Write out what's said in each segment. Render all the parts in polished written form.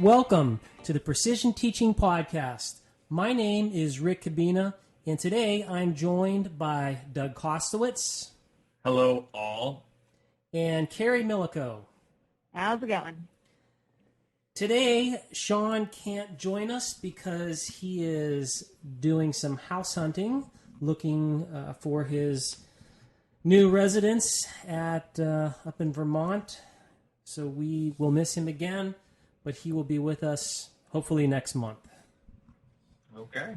Welcome to the Precision Teaching Podcast. My name is Rick Cabina, and today I'm joined by Doug Kostowitz. Hello, all. And Carrie Millico. How's it going? Today, Sean can't join us because he is doing some house hunting, looking for his new residence at up in Vermont. So we will miss him again, but he will be with us hopefully next month. Okay.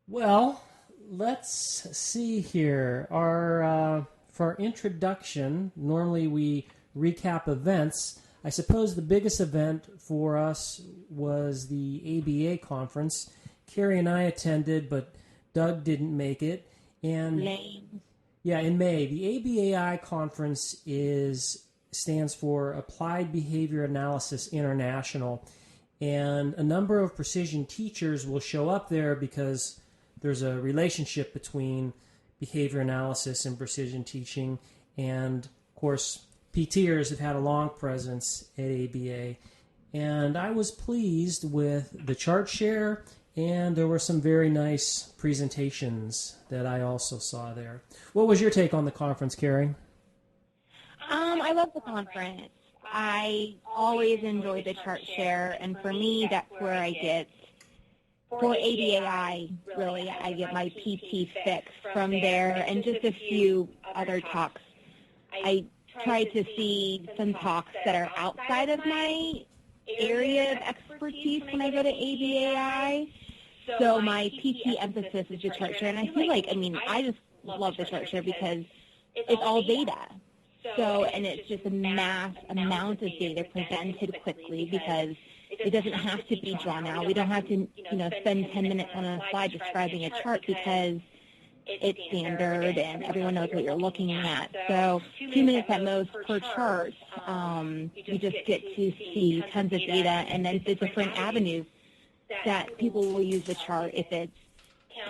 Well, let's see here. For our introduction, normally we recap events. I suppose the biggest event for us was the ABAI conference. Carrie and I attended, but Doug didn't make it. And Lame. yeah, in May, the ABAI conference stands for Applied Behavior Analysis International, and a number of precision teachers will show up there because there's a relationship between behavior analysis and precision teaching, and of course, PTers have had a long presence at ABAI, and I was pleased with the chart share, and there were some very nice presentations that I also saw there. What was your take on the conference, Carrie? I love the conference. I always enjoy the chart share, and for me, that's where I get, for ABAI, really, I get my PT fix from there, and just a few other talks. I try to see some talks that are outside of my area of expertise when I go to ABAI. So my PT emphasis is the chart share, and I feel like, I just love the chart share because it's all data. So, and it's just a mass amount of data presented quickly because it doesn't have to be drawn out. We don't have to, spend 10 minutes on a slide describing a chart because it's standard and everyone knows what you're looking at. So 2 minutes at most per chart, you just get to see tons of data and then the different avenues that people will use the chart. If it's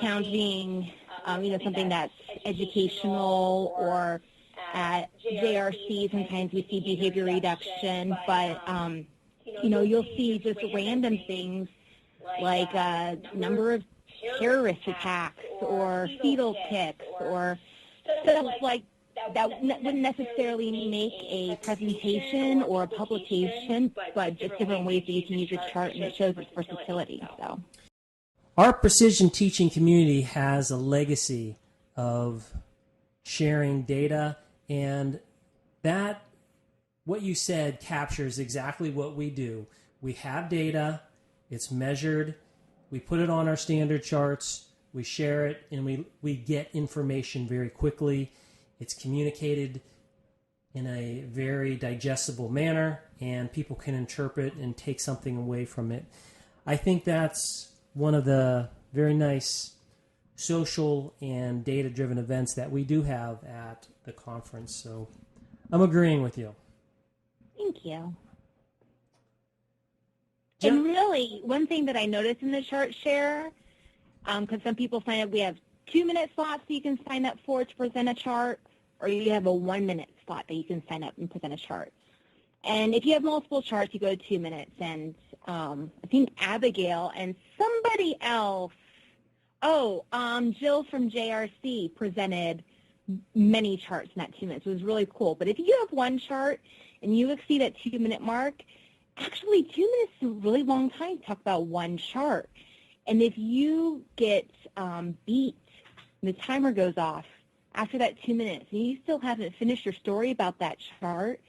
counting, something that's educational, or at JRC, sometimes we see behavior reduction, but, you'll see just random things like number of terrorist attacks or fetal ticks or stuff like that wouldn't necessarily make a presentation or a publication, but just different ways that you can use a chart, and it shows its versatility. So, our precision teaching community has a legacy of sharing data, and that, what you said, captures exactly what we do. We have data, it's measured, we put it on our standard charts, we share it, and we get information very quickly. It's communicated in a very digestible manner, and people can interpret and take something away from it. I think that's one of the very nice social and data-driven events that we do have at the conference. So I'm agreeing with you. Thank you. And really, one thing that I noticed in the chart share, because some people sign up, we have 2-minute slots that you can sign up for to present a chart, or you have a 1-minute slot that you can sign up and present a chart. And if you have multiple charts, you go to 2 minutes. And I think Abigail and somebody else, Jill from JRC presented many charts in that 2 minutes. It was really cool. But if you have one chart and you exceed that 2-minute mark, actually 2 minutes is a really long time to talk about one chart. And if you get beat, the timer goes off after that 2 minutes, and you still haven't finished your story about that chart,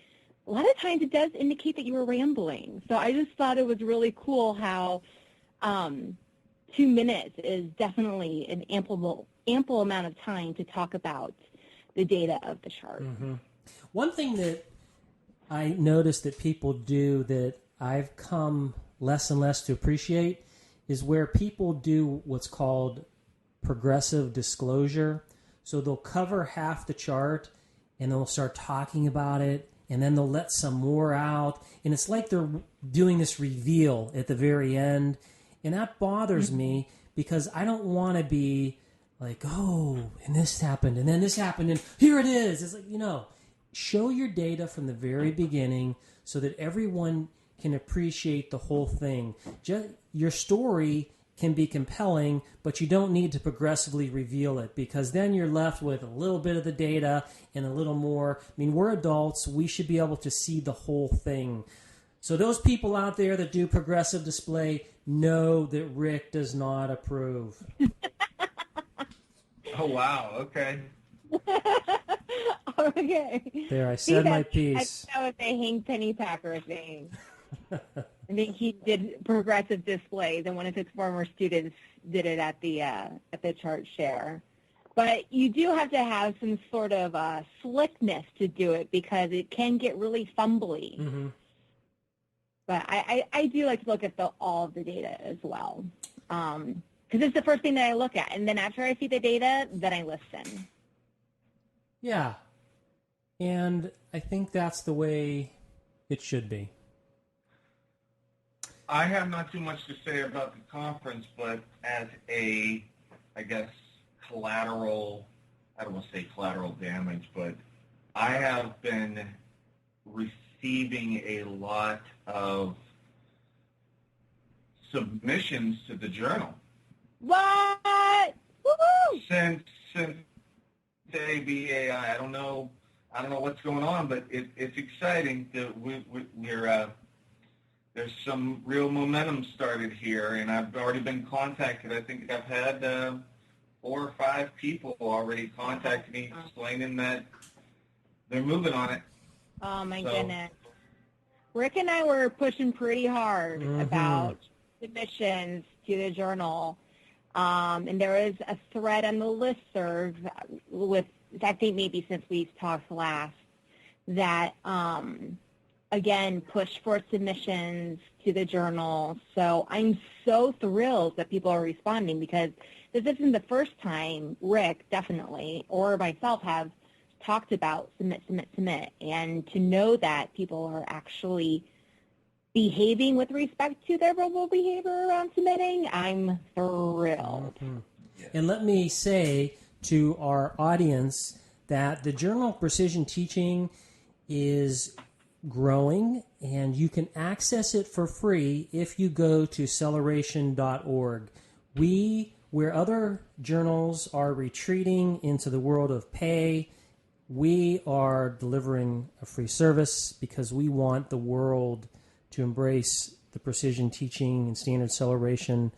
a lot of times it does indicate that you were rambling. So I just thought it was really cool how 2 minutes is definitely an ample amount of time to talk about the data of the chart. Mm-hmm. One thing that I noticed that people do that I've come less and less to appreciate is where people do what's called progressive disclosure. So they'll cover half the chart and they'll start talking about it, and then they'll let some more out. And it's like they're doing this reveal at the very end. And that bothers me because I don't want to be like, oh, and this happened, and then this happened, and here it is. It's like, show your data from the very beginning so that everyone can appreciate the whole thing. Your story can be compelling, but you don't need to progressively reveal it, because then you're left with a little bit of the data and a little more. I mean, we're adults. We should be able to see the whole thing. So those people out there that do progressive display know that Rick does not approve. Oh, wow. Okay. Okay. There, I said my piece. I don't know if they hang penny packer thing. I think he did progressive displays, and one of his former students did it at the chart share. But you do have to have some sort of slickness to do it, because it can get really fumbly. Mm-hmm. But I do like to look at all of the data as well, because it's the first thing that I look at, and then after I see the data, then I listen. Yeah, and I think that's the way it should be. I have not too much to say about the conference, but as a, I guess, collateral, I don't want to say collateral damage, but I have been receiving a lot of submissions to the journal. What? Woo-hoo! Since ABAI, I don't know what's going on, but it's exciting that we're there's some real momentum started here, and I've already been contacted. I think I've had 4 or 5 people already contact me explaining that they're moving on it. Oh, my goodness. Rick and I were pushing pretty hard about submissions to the journal. And there is a thread on the listserv with, I think maybe since we've talked last, that, again, push for submissions to the journal. So I'm so thrilled that people are responding, because this isn't the first time Rick, definitely, or myself have talked about submit. And to know that people are actually behaving with respect to their verbal behavior around submitting, I'm thrilled. Mm-hmm. And let me say to our audience that the Journal of Precision Teaching is growing, and you can access it for free if you go to celebration.org. Where other journals are retreating into the world of pay, we are delivering a free service because we want the world to embrace the precision teaching and standard celebration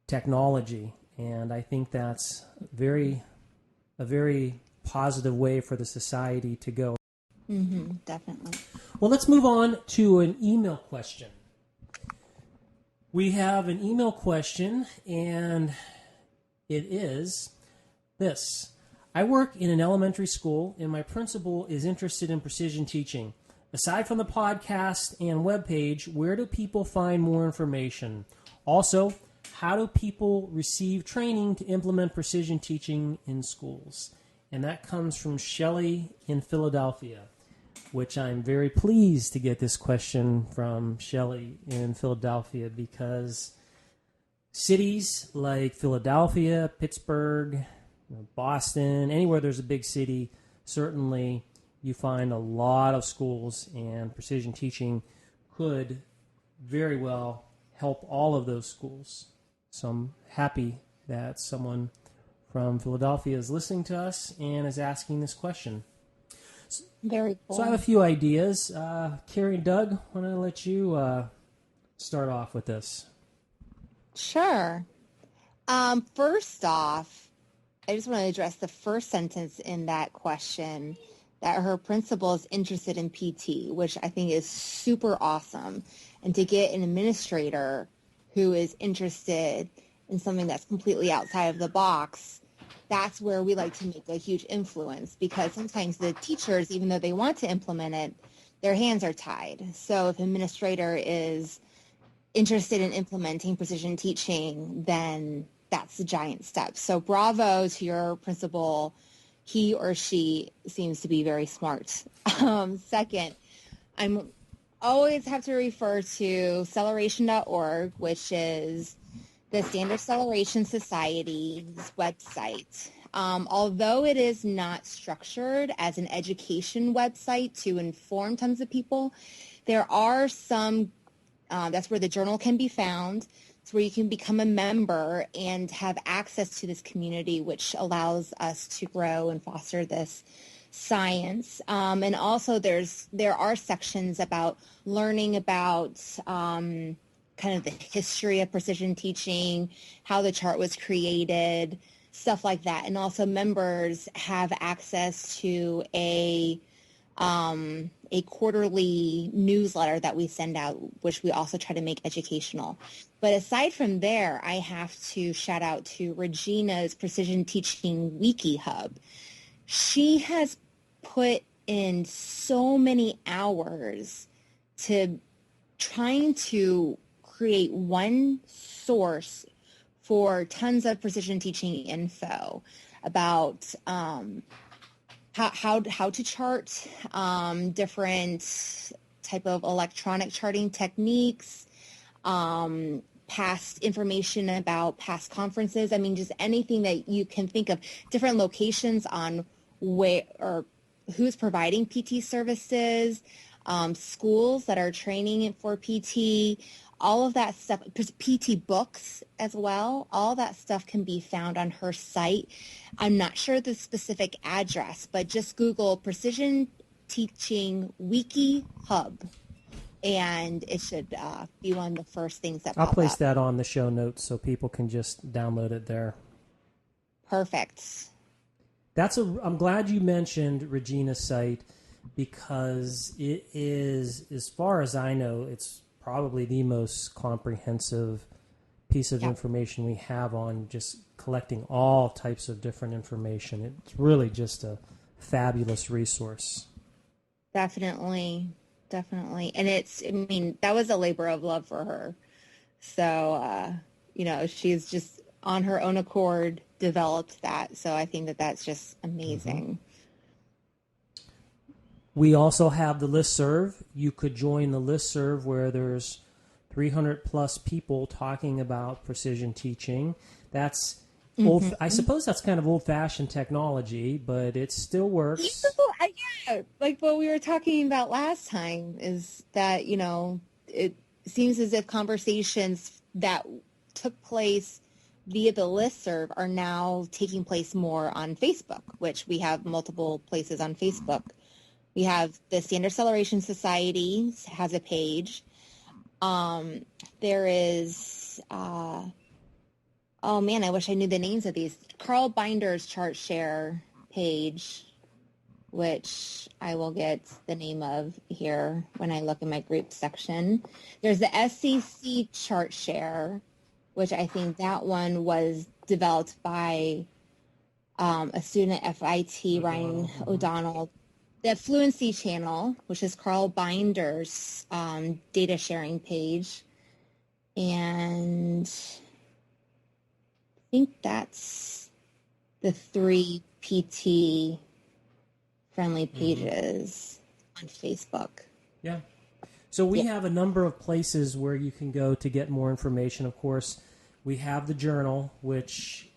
technology. And I think that's a very positive way for the society to go. Mm-hmm, definitely. Well, let's move on to an email question. We have an email question, and it is this. I work in an elementary school, and my principal is interested in precision teaching. Aside from the podcast and webpage, where do people find more information? Also, how do people receive training to implement precision teaching in schools? And that comes from Shelley in Philadelphia, which I'm very pleased to get this question from Shelley in Philadelphia, because cities like Philadelphia, Pittsburgh, Boston, anywhere there's a big city, certainly you find a lot of schools, and precision teaching could very well help all of those schools. So I'm happy that someone from Philadelphia is listening to us and is asking this question. Very cool. So I have a few ideas. Carrie and Doug, why don't I let you start off with this? Sure. First off, I just want to address the first sentence in that question, that her principal is interested in PT, which I think is super awesome. And to get an administrator who is interested in something that's completely outside of the box, that's where we like to make a huge influence, because sometimes the teachers, even though they want to implement it, their hands are tied. So if an administrator is interested in implementing precision teaching, then that's a giant step. So bravo to your principal. He or she seems to be very smart. Second, I'm always have to refer to celebration.org, which is the Standard Celebration Society's website. Although it is not structured as an education website to inform tons of people, There are some, that's where the journal can be found. It's where you can become a member and have access to this community, which allows us to grow and foster this science. And also there are sections about learning about kind of the history of precision teaching, how the chart was created, stuff like that. And also members have access to a quarterly newsletter that we send out, which we also try to make educational. But aside from there, I have to shout out to Regina's Precision Teaching Wiki Hub. She has put in so many hours to trying to create one source for tons of precision teaching info about how to chart, different type of electronic charting techniques, past information about past conferences. I mean, just anything that you can think of, different locations on where or who's providing PT services, schools that are training for PT, all of that stuff, PT books as well. All that stuff can be found on her site. I'm not sure the specific address, but just Google Precision Teaching Wiki Hub, and it should be one of the first things that pop I'll place up. that on the show notes so people can just download it there. Perfect. I'm glad you mentioned Regina's site, because it is, as far as I know, it's probably the most comprehensive piece of information we have on just collecting all types of different information. It's really just a fabulous resource. Definitely. And that was a labor of love for her. So, she's just on her own accord developed that. So I think that that's just amazing. Mm-hmm. We also have the listserv. You could join the listserv where there's 300 plus people talking about precision teaching. That's old. I suppose that's kind of old-fashioned technology, but it still works. Yeah, like what we were talking about last time is that, it seems as if conversations that took place via the listserv are now taking place more on Facebook, which we have multiple places on Facebook. We have the Standard Acceleration Society has a page. There is, oh man, I wish I knew the names of these. Carl Binder's chart share page, which I will get the name of here when I look in my group section. There's the SCC chart share, which I think that one was developed by a student at FIT, Ryan O'Donnell. The Fluency channel, which is Carl Binder's data sharing page. And I think that's the 3 PT friendly pages on Facebook. Yeah. So we have a number of places where you can go to get more information. Of course, we have the journal, which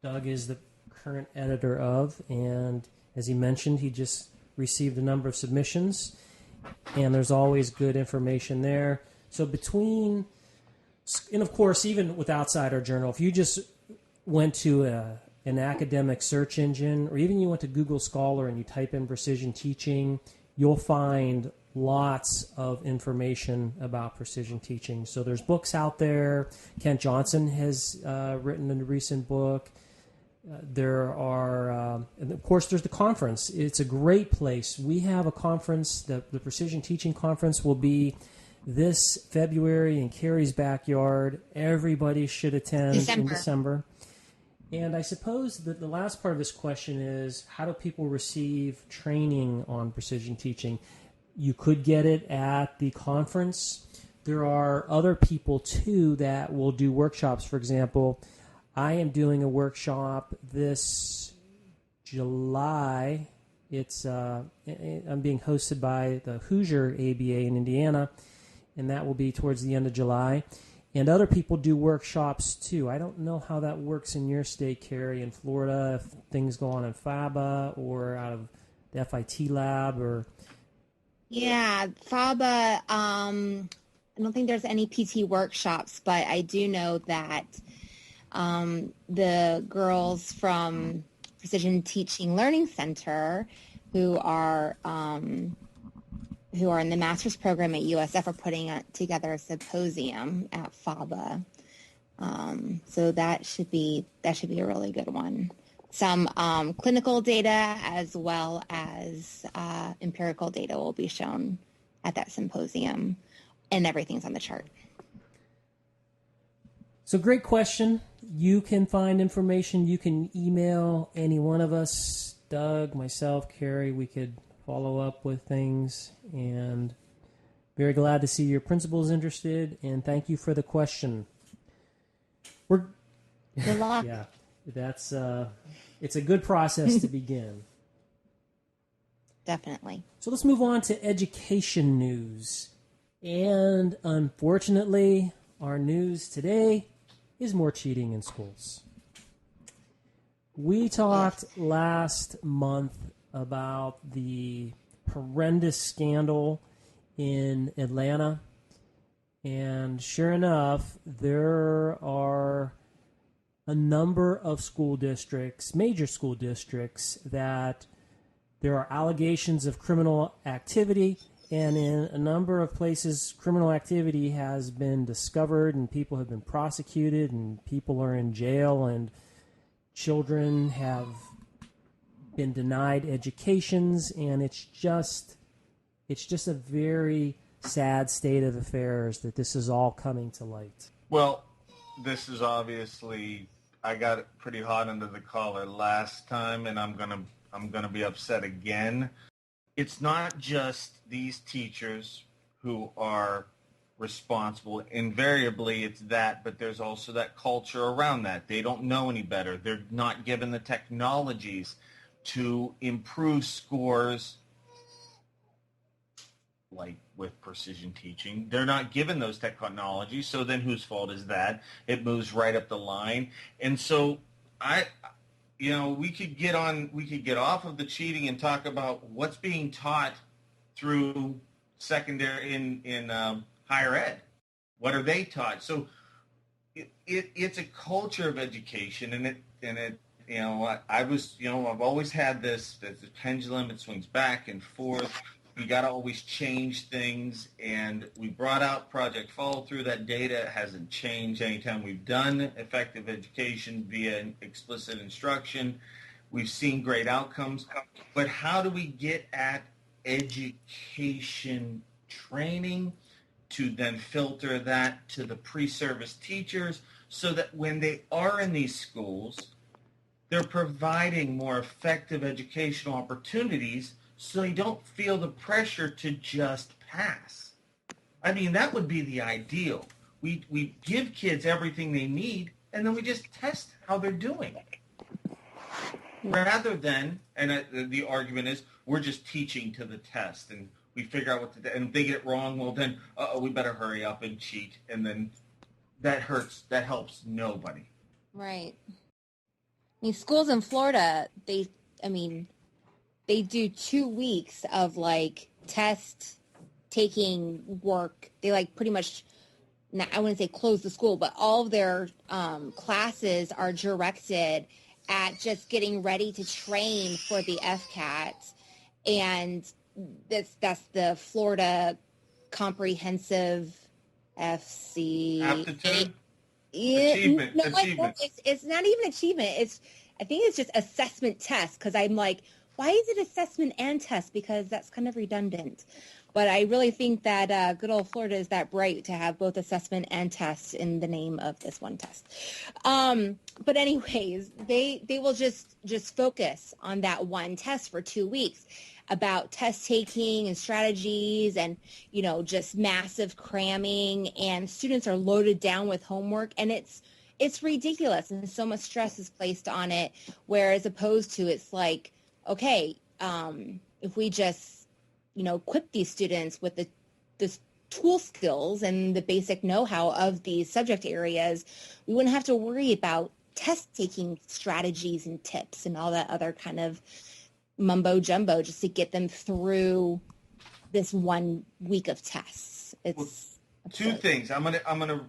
Doug is the current editor of. And as he mentioned, he just received a number of submissions. And there's always good information there. So between, and of course, even with outside our journal, if you just went to an academic search engine, or even you went to Google Scholar and you type in precision teaching, you'll find lots of information about precision teaching. So there's books out there. Kent Johnson has written a recent book. There are, and of course, there's the conference. It's a great place. We have a conference, the Precision Teaching Conference will be this February in Carrie's backyard. Everybody should attend in December. And I suppose that the last part of this question is, how do people receive training on precision teaching? You could get it at the conference. There are other people, too, that will do workshops. For example, I am doing a workshop this July. I'm being hosted by the Hoosier ABA in Indiana, and that will be towards the end of July. And other people do workshops, too. I don't know how that works in your state, Carrie, in Florida, if things go on in FABA or out of the FIT lab or... Yeah, FABA, I don't think there's any PT workshops, but I do know that the girls from Precision Teaching Learning Center who are in the master's program at USF are putting together a symposium at FABA. So that should be a really good one. Some clinical data as well as empirical data will be shown at that symposium, and everything's on the chart. So great question. You can find information. You can email any one of us, Doug, myself, Carrie. We could follow up with things. And very glad to see your principal's interested. And thank you for the question. Good luck. Yeah, that's it's a good process to begin. Definitely. So let's move on to education news. And unfortunately, our news today is more cheating in schools. We talked last month about the horrendous scandal in Atlanta. And sure enough, there are a number of school districts, major school districts, that there are allegations of criminal activity. And in a number of places, criminal activity has been discovered and people have been prosecuted and people are in jail and children have been denied educations. And it's just a very sad state of affairs that this is all coming to light. Well, this is obviously, I got it pretty hot under the collar last time, and I'm gonna be upset again. It's not just these teachers who are responsible. Invariably, it's that, but there's also that culture around that. They don't know any better. They're not given the technologies to improve scores, like with precision teaching. They're not given those technologies, so then whose fault is that? It moves right up the line. And so we could get off of the cheating and talk about what's being taught through secondary in higher ed. What are they taught? So it's a culture of education, and I've always had this, the pendulum, it swings back and forth. We got to always change things, and we brought out Project Follow Through. That data hasn't changed anytime we've done effective education via explicit instruction. We've seen great outcomes, but how do we get at education training to then filter that to the pre-service teachers so that when they are in these schools, they're providing more effective educational opportunities so they don't feel the pressure to just pass? I mean, that would be the ideal. We give kids everything they need, and then we just test how they're doing. Rather than, and the argument is, we're just teaching to the test, and we figure out what to do. And if they get it wrong, well then, we better hurry up and cheat. And then that helps nobody. Right. I mean, schools in Florida, they do 2 weeks of like test taking work. They like pretty much, I wouldn't say close the school, but all of their classes are directed at just getting ready to train for the FCAT. And that's the Florida Comprehensive FC. Aptitude? Achievement. Achievement. It's not even achievement. I think it's just assessment test, because I'm like, why is it assessment and test? Because that's kind of redundant. But I really think that good old Florida is that bright to have both assessment and test in the name of this one test. But anyways, they will just focus on that one test for 2 weeks about test taking and strategies and, just massive cramming, and students are loaded down with homework, and it's ridiculous. And so much stress is placed on it, whereas opposed to it's like, okay, if we just, equip these students with the tool skills and the basic know-how of these subject areas, we wouldn't have to worry about test-taking strategies and tips and all that other kind of mumbo-jumbo just to get them through this 1 week of tests. It's two things. I'm gonna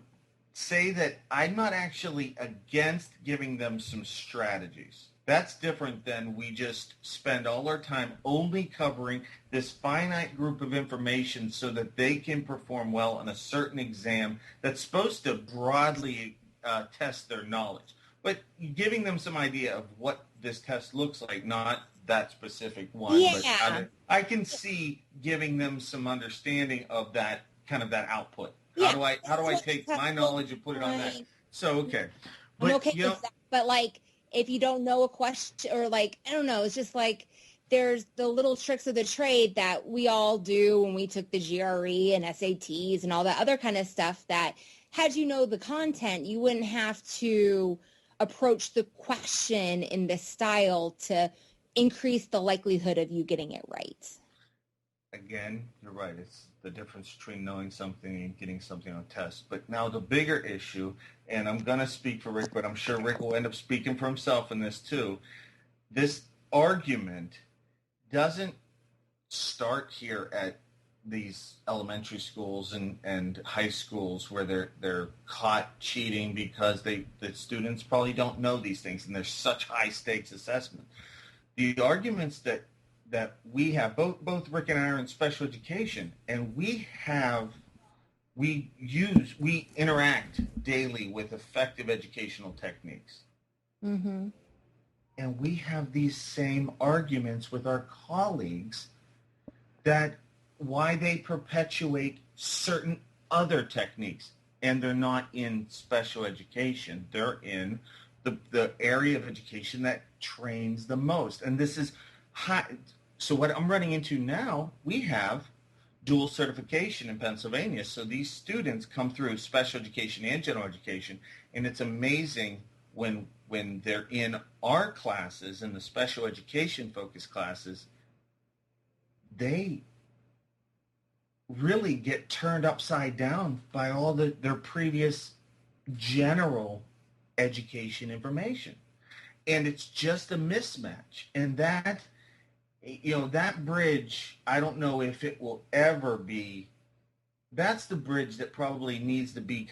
say that I'm not actually against giving them some strategies. That's different than we just spend all our time only covering this finite group of information so that they can perform well on a certain exam that's supposed to broadly test their knowledge. But giving them some idea of what this test looks like, not that specific one. Yeah. But I can see giving them some understanding of that kind of that output. Yeah. How do I take my knowledge and put it on that? So, okay. I'm But, okay with that. But like, if you don't know a question or like, I don't know, it's just like there's the little tricks of the trade that we all do when we took the GRE and SATs and all that other kind of stuff that had you know the content, you wouldn't have to approach the question in this style to increase the likelihood of you getting it right. Again, you're right. It's the difference between knowing something and getting something on a test. But now the bigger issue, and I'm going to speak for Rick, but I'm sure Rick will end up speaking for himself in this too. This argument doesn't start here at these elementary schools and high schools where they're caught cheating because the students probably don't know these things and there's such high stakes assessment. The arguments that we have, both Rick and I are in special education, and we interact daily with effective educational techniques. Mm-hmm. And we have these same arguments with our colleagues that why they perpetuate certain other techniques. And they're not in special education. They're in the area of education that trains the most. And this is high. So what I'm running into now, we have dual certification in Pennsylvania. So these students come through special education and general education, and it's amazing when they're in our classes, in the special education focused classes, they really get turned upside down by all their previous general education information. And it's just a mismatch. And that bridge, I don't know if it will ever be, that's the bridge that probably needs to be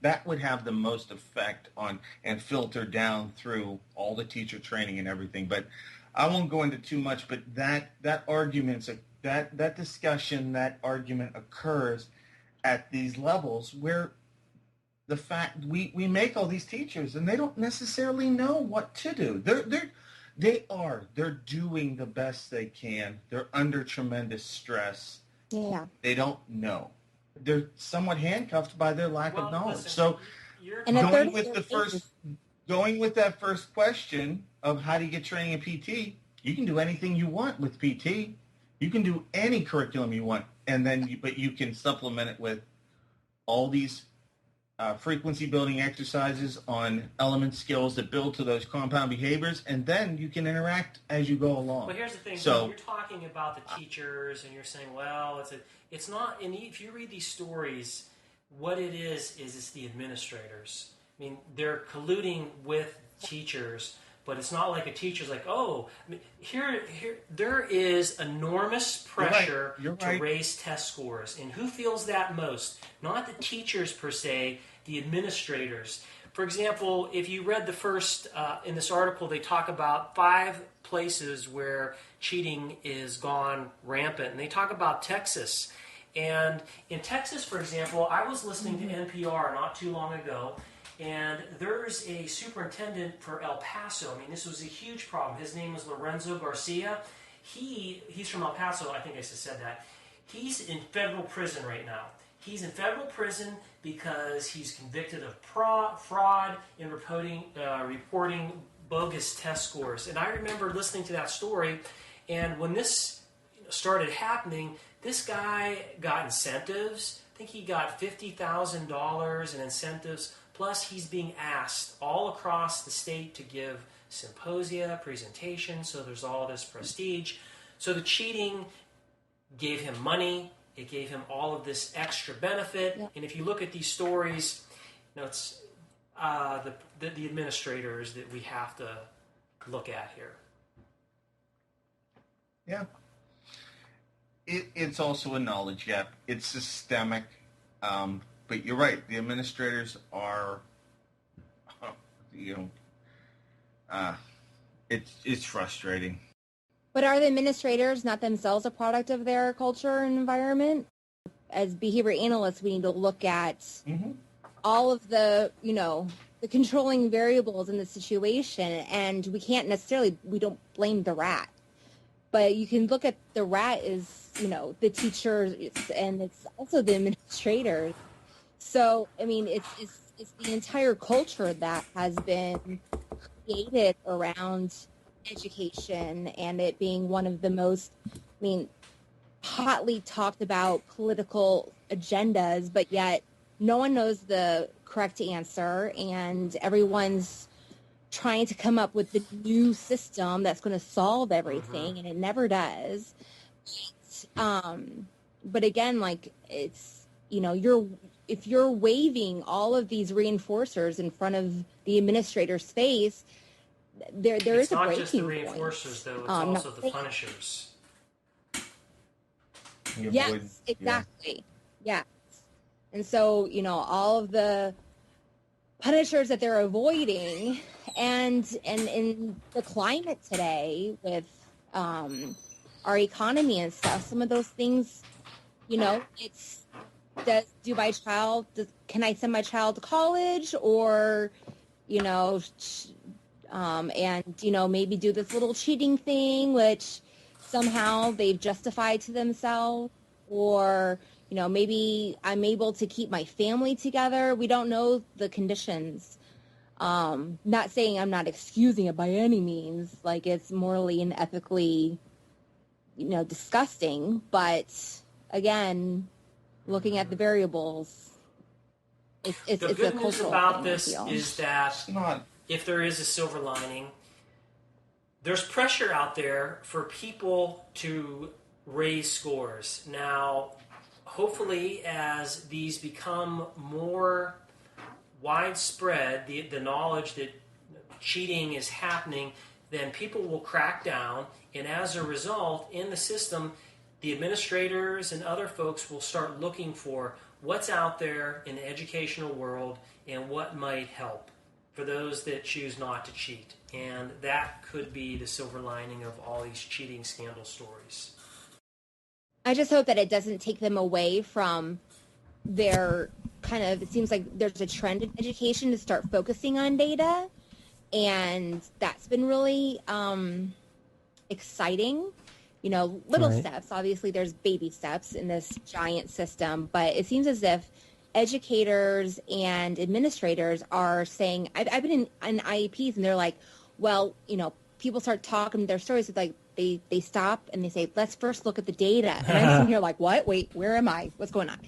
that would have the most effect on and filter down through all the teacher training and everything. But I won't go into too much, but that argument occurs at these levels where the fact we make all these teachers and they don't necessarily know what to do. They're doing the best they can. They're under tremendous stress. Yeah. They don't know. They're somewhat handcuffed by their lack of knowledge. Listen, so going with that first question of how do you get training in PT, you can do anything you want with PT. You can do any curriculum you want, but you can supplement it with all these frequency building exercises on element skills that build to those compound behaviors, and then you can interact as you go along. Well, here's the thing. So you're talking about the teachers, and you're saying, well, it's not. And if you read these stories, what it is it's the administrators. I mean, they're colluding with teachers, but it's not like a teacher's like, oh, I mean, here, there is enormous pressure to raise test scores. And who feels that most? Not the teachers per se, the administrators. For example, if you read the first, in this article, they talk about 5 places where cheating is gone rampant. And they talk about Texas. And in Texas, for example, I was listening to NPR not too long ago, and there's a superintendent for El Paso. I mean, this was a huge problem. His name was Lorenzo Garcia. He's from El Paso. I think I just said that. He's in federal prison right now. He's in federal prison because he's convicted of fraud in reporting bogus test scores. And I remember listening to that story, and when this started happening, this guy got incentives. I think he got $50,000 in incentives. Plus, he's being asked all across the state to give symposia, presentations, so there's all this prestige. So the cheating gave him money. It gave him all of this extra benefit. Yep. And if you look at these stories, it's the administrators that we have to look at here. Yeah. It's also a knowledge gap. It's systemic. But you're right. The administrators are, you know, it's frustrating. But are the administrators not themselves a product of their culture and environment? As behavior analysts, we need to look at all of the, the controlling variables in the situation, and we don't blame the rat. But you can look at the rat as, the teachers, and it's also the administrators. So, I mean, it's the entire culture that has been created around education, and it being one of the most, hotly talked about political agendas, but yet no one knows the correct answer, and everyone's trying to come up with the new system that's going to solve everything, and it never does. But again, it's, if you're waving all of these reinforcers in front of the administrator's face, there is a breaking point. It's not just the reinforcers, though. It's also the punishers. Yes, exactly. Yeah. And so, all of the punishers that they're avoiding, and in the climate today with our economy and stuff, some of those things, it's, can I send my child to college, or, maybe do this little cheating thing, which somehow they've justified to themselves, or, maybe I'm able to keep my family together. We don't know the conditions. Not saying I'm not excusing it by any means, like it's morally and ethically, disgusting. But again, looking at the variables, it's the a good news cultural about thing, this is that if there is a silver lining, there's pressure out there for people to raise scores. Now, hopefully, as these become more widespread, the knowledge that cheating is happening, then people will crack down, and as a result, in the system, the administrators and other folks will start looking for what's out there in the educational world and what might help for those that choose not to cheat. And that could be the silver lining of all these cheating scandal stories. I just hope that it doesn't take them away from their it seems like there's a trend in education to start focusing on data. And that's been really exciting. Little steps. Obviously, there's baby steps in this giant system. But it seems as if educators and administrators are saying, I've been in IEPs, and they're like, well, people start talking their stories. It's like they stop and they say, let's first look at the data. And I'm sitting here like, what? Wait, where am I? What's going on?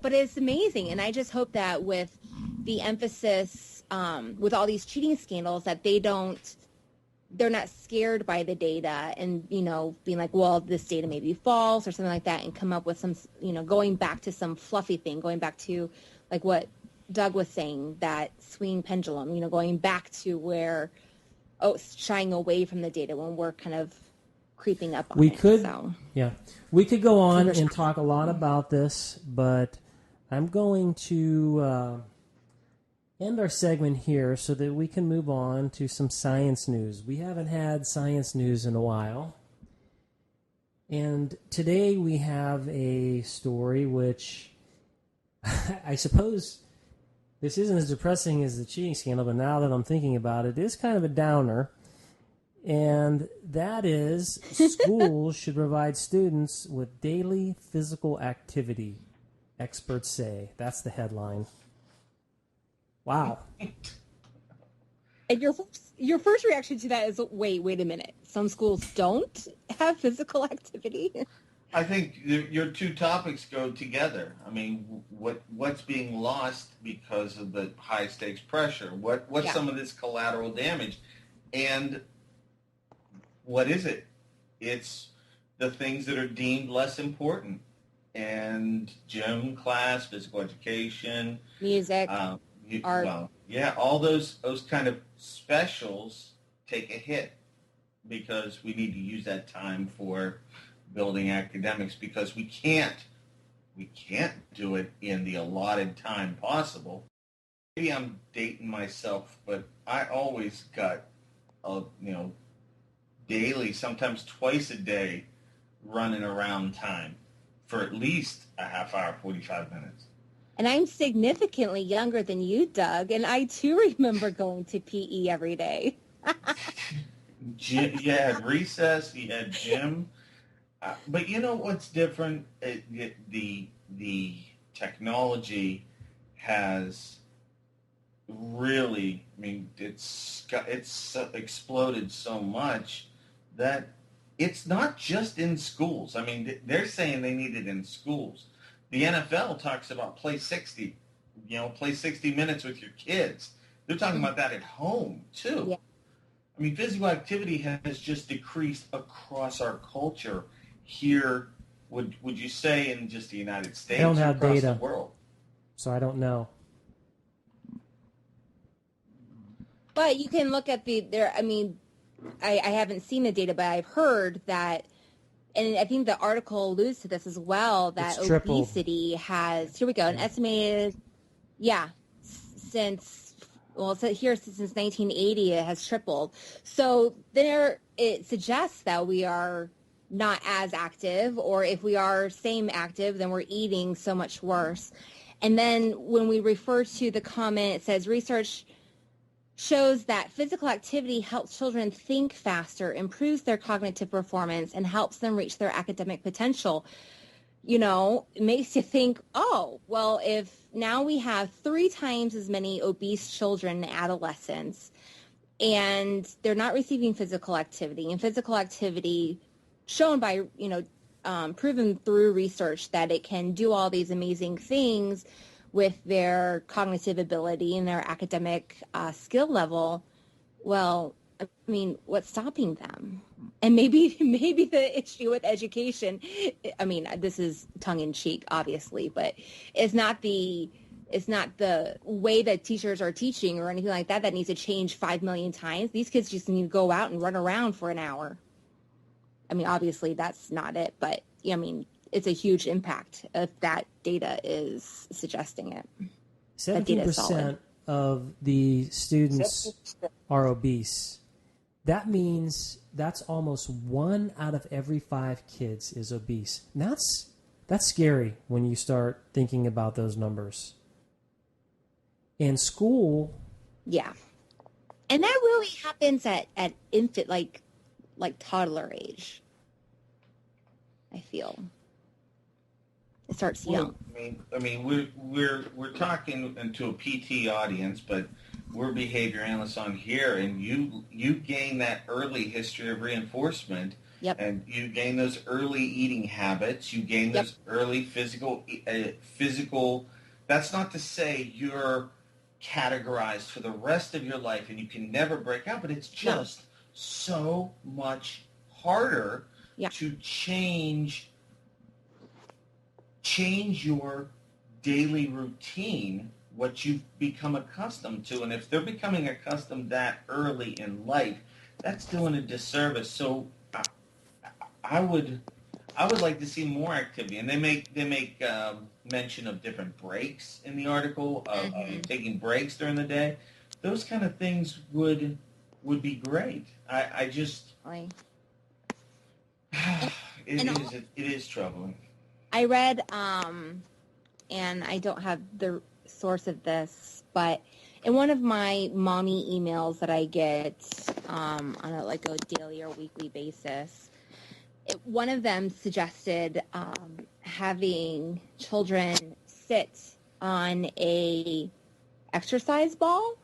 But it's amazing. And I just hope that with the emphasis, with all these cheating scandals, that they're not scared by the data and, being like, well, this data may be false or something like that, and come up with some, going back to some fluffy thing, going back to like what Doug was saying, that swinging pendulum, going back to where, shying away from the data when we're kind of creeping up on we it. We could go on and talk a lot about this, but I'm going to end our segment here so that we can move on to some science news. We haven't had science news in a while. And today we have a story which I suppose this isn't as depressing as the cheating scandal, but now that I'm thinking about it, it is kind of a downer. And that is, schools should provide students with daily physical activity, experts say. That's the headline. Wow. And your first reaction to that is, wait a minute. Some schools don't have physical activity? I think your two topics go together. I mean, what's being lost because of the high stakes pressure? What's some of this collateral damage? And what is it? It's the things that are deemed less important. And gym class, physical education, music, art. Well, all those kind of specials take a hit because we need to use that time for building academics because we can't do it in the allotted time possible. Maybe I'm dating myself, but I always got, daily, sometimes twice a day, running around time for at least a half hour, 45 minutes. And I'm significantly younger than you, Doug, and I too remember going to PE every day. You had recess, you had gym. But you know what's different? The technology has really, it's exploded so much that it's not just in schools. They're saying they need it in schools. The NFL talks about play 60 minutes with your kids. They're talking about that at home too. Yeah. Physical activity has just decreased across our culture here. Would you say in just the United States I don't have across data, the world? so I don't know. But you can look at I haven't seen the data, but I've heard that, and I think the article alludes to this as well, that It's tripled. obesity has, here we go, an estimated, since 1980, it has tripled. So it suggests that we are not as active, or if we are same active, then we're eating so much worse. And then when we refer to the comment, it says research shows that physical activity helps children think faster, improves their cognitive performance, and helps them reach their academic potential. It makes you think, oh, well, if now we have 3 times as many obese children and adolescents, and they're not receiving physical activity, and physical activity shown by, proven through research that it can do all these amazing things with their cognitive ability and their academic skill level, well, what's stopping them? And maybe the issue with education, this is tongue-in-cheek, obviously, but it's not the way that teachers are teaching or anything like that needs to change 5 million times. These kids just need to go out and run around for an hour. Obviously, that's not it, but, it's a huge impact if that data is suggesting it. 17% of the students are obese. That means that's almost 1 out of every 5 kids is obese. And that's scary when you start thinking about those numbers. In school, yeah, and that really happens at infant, like toddler age. I feel it starts young. We're talking to a PT audience, but we're behavior analysts on here, and you gain that early history of reinforcement. Yep. And you gain those early eating habits. You gain those early physical. That's not to say you're categorized for the rest of your life and you can never break out, but it's just so much harder to change your daily routine, what you've become accustomed to. And if they're becoming accustomed that early in life, that's doing a disservice. So I would like to see more activity. And they make mention of different breaks in the article, of taking breaks during the day. Those kind of things would be great. It is troubling. I read, and I don't have the source of this, but in one of my mommy emails that I get on a daily or weekly basis, one of them suggested having children sit on a exercise ball,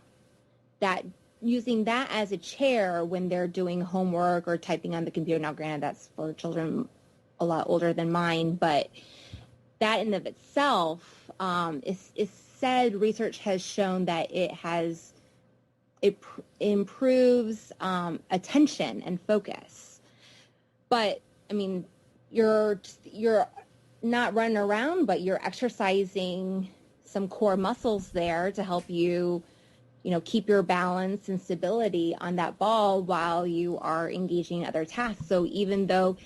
using that as a chair when they're doing homework or typing on the computer. Now, granted, that's for children a lot older than mine, but that in of itself is said research has shown that it improves attention and focus. But you're not running around, but you're exercising some core muscles there to help you keep your balance and stability on that ball while you are engaging in other tasks. So even though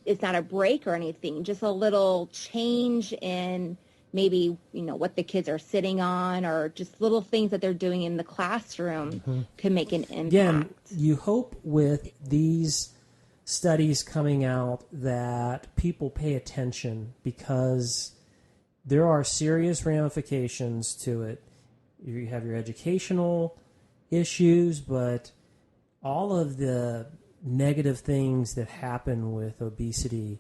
it's not a break or anything, just a little change in maybe, what the kids are sitting on, or just little things that they're doing in the classroom could make an impact. Again, you hope with these studies coming out that people pay attention, because there are serious ramifications to it. You have your educational issues, but all of the negative things that happen with obesity,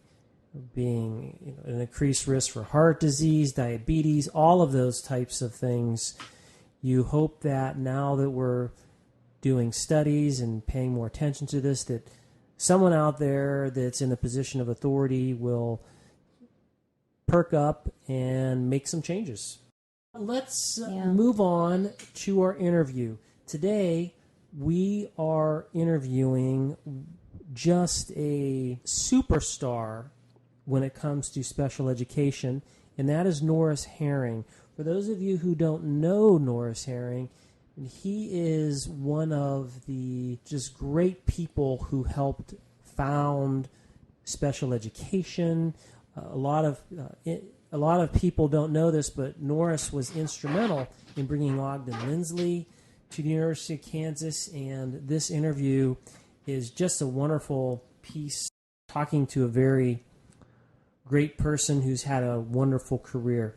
being an increased risk for heart disease, diabetes, all of those types of things. You hope that now that we're doing studies and paying more attention to this, that someone out there that's in a position of authority will perk up and make some changes. Let's move on to our interview. Today, we are interviewing just a superstar when it comes to special education, and that is Norris Haring. For those of you who don't know Norris Haring, he is one of the just great people who helped found special education. A lot of people don't know this, but Norris was instrumental in bringing Ogden Lindsley to the University of Kansas, and this interview is just a wonderful piece, talking to a very great person who's had a wonderful career.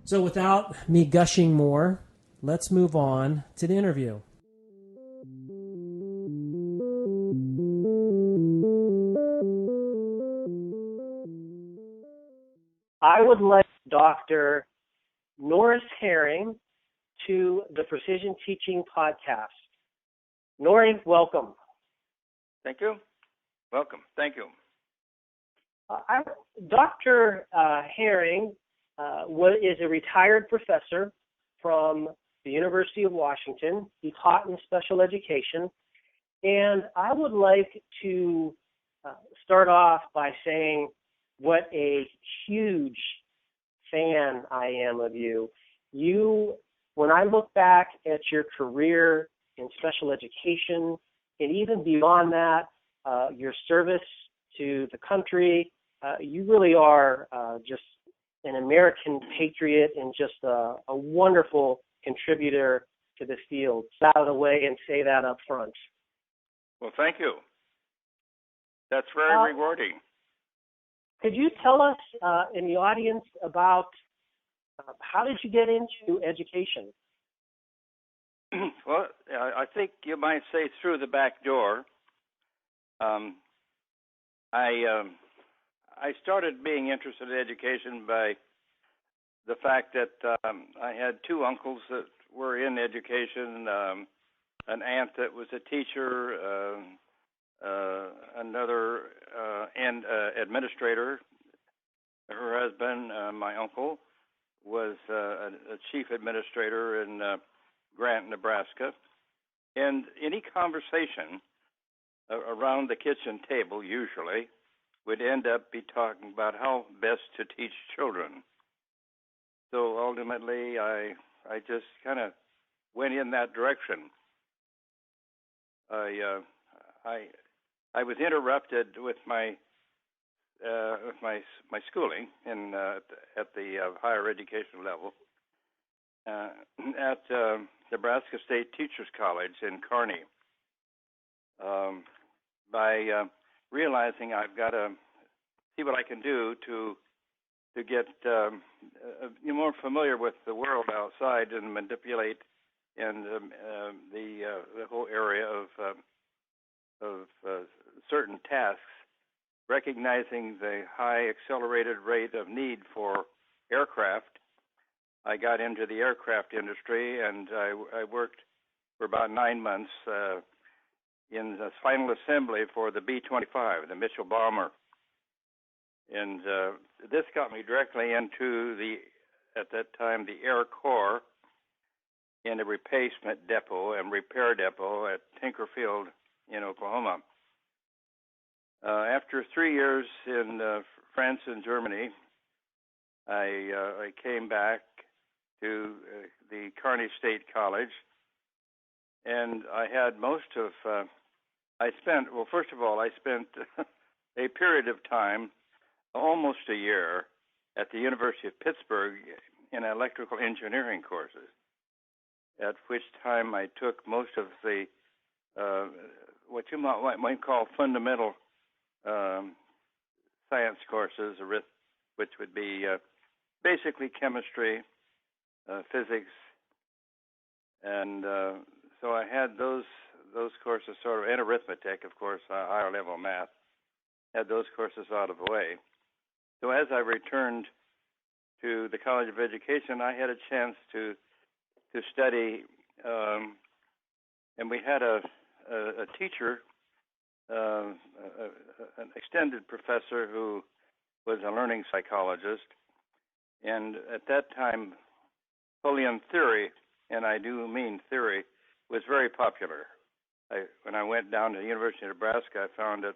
So without me gushing more, let's move on to the interview. I would like Dr. Norris Haring to the Precision Teaching Podcast. Norris, welcome. Thank you. Welcome. Thank you. Dr. Haring is a retired professor from the University of Washington. He taught in special education. And I would like to start off by saying what a huge fan I am of you. When I look back at your career in special education, and even beyond that, your service to the country, you really are just an American patriot and just a wonderful contributor to this field. Get out of the way and say that up front. Well, thank you. That's very rewarding. Could you tell us in the audience about how did you get into education? Well, I think you might say through the back door. I started being interested in education by the fact that I had two uncles that were in education, an aunt that was a teacher, another administrator. Her husband, my uncle, was a chief administrator in Grant, Nebraska. And any conversation around the kitchen table usually would end up be talking about how best to teach children. So ultimately, I just kind of went in that direction. I was interrupted with my schooling at the higher education level at Nebraska State Teachers College in Kearney. By realizing I've got to see what I can do to get more familiar with the world outside and manipulate and the whole area of certain tasks, recognizing the high accelerated rate of need for aircraft. I got into the aircraft industry, and I worked for about 9 months in the final assembly for the B-25, the Mitchell bomber. And this got me directly into at that time, the Air Corps in a replacement depot and repair depot at Tinker Field in Oklahoma. After 3 years in France and Germany, I came back to the Kearney State College, and I had most of, first of all, I spent a period of time, almost a year, at the University of Pittsburgh in electrical engineering courses, at which time I took most of the what you might call fundamental science courses, which would be basically chemistry, physics, and so I had those courses sort of, and arithmetic, of course, higher level math, had those courses out of the way. So as I returned to the College of Education, I had a chance to study, and we had a teacher, an extended professor who was a learning psychologist, and at that time, Pullian theory, and I do mean theory, was very popular. When I went down to the University of Nebraska, I found that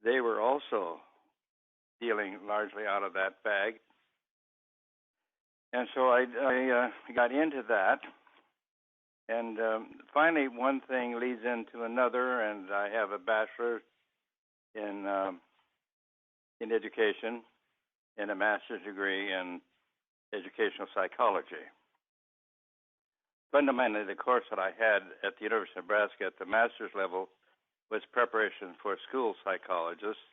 they were also dealing largely out of that bag. And so I got into that. And finally, one thing leads into another, and I have a bachelor's in education and a master's degree in educational psychology. Fundamentally, the course that I had at the University of Nebraska at the master's level was preparation for school psychologists,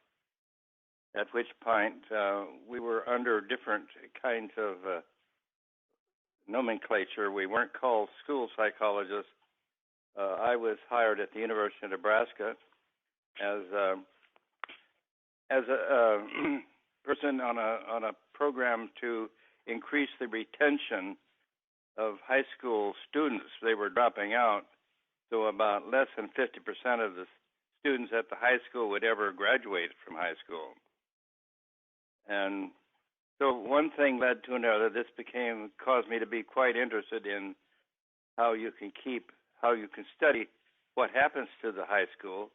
at which point we were under different kinds of nomenclature. We weren't called school psychologists. I was hired at the University of Nebraska as a person on a program to increase the retention of high school students. They were dropping out, so about less than 50% of the students at the high school would ever graduate from high school. And so one thing led to another. This caused me to be quite interested in how you can study what happens to the high school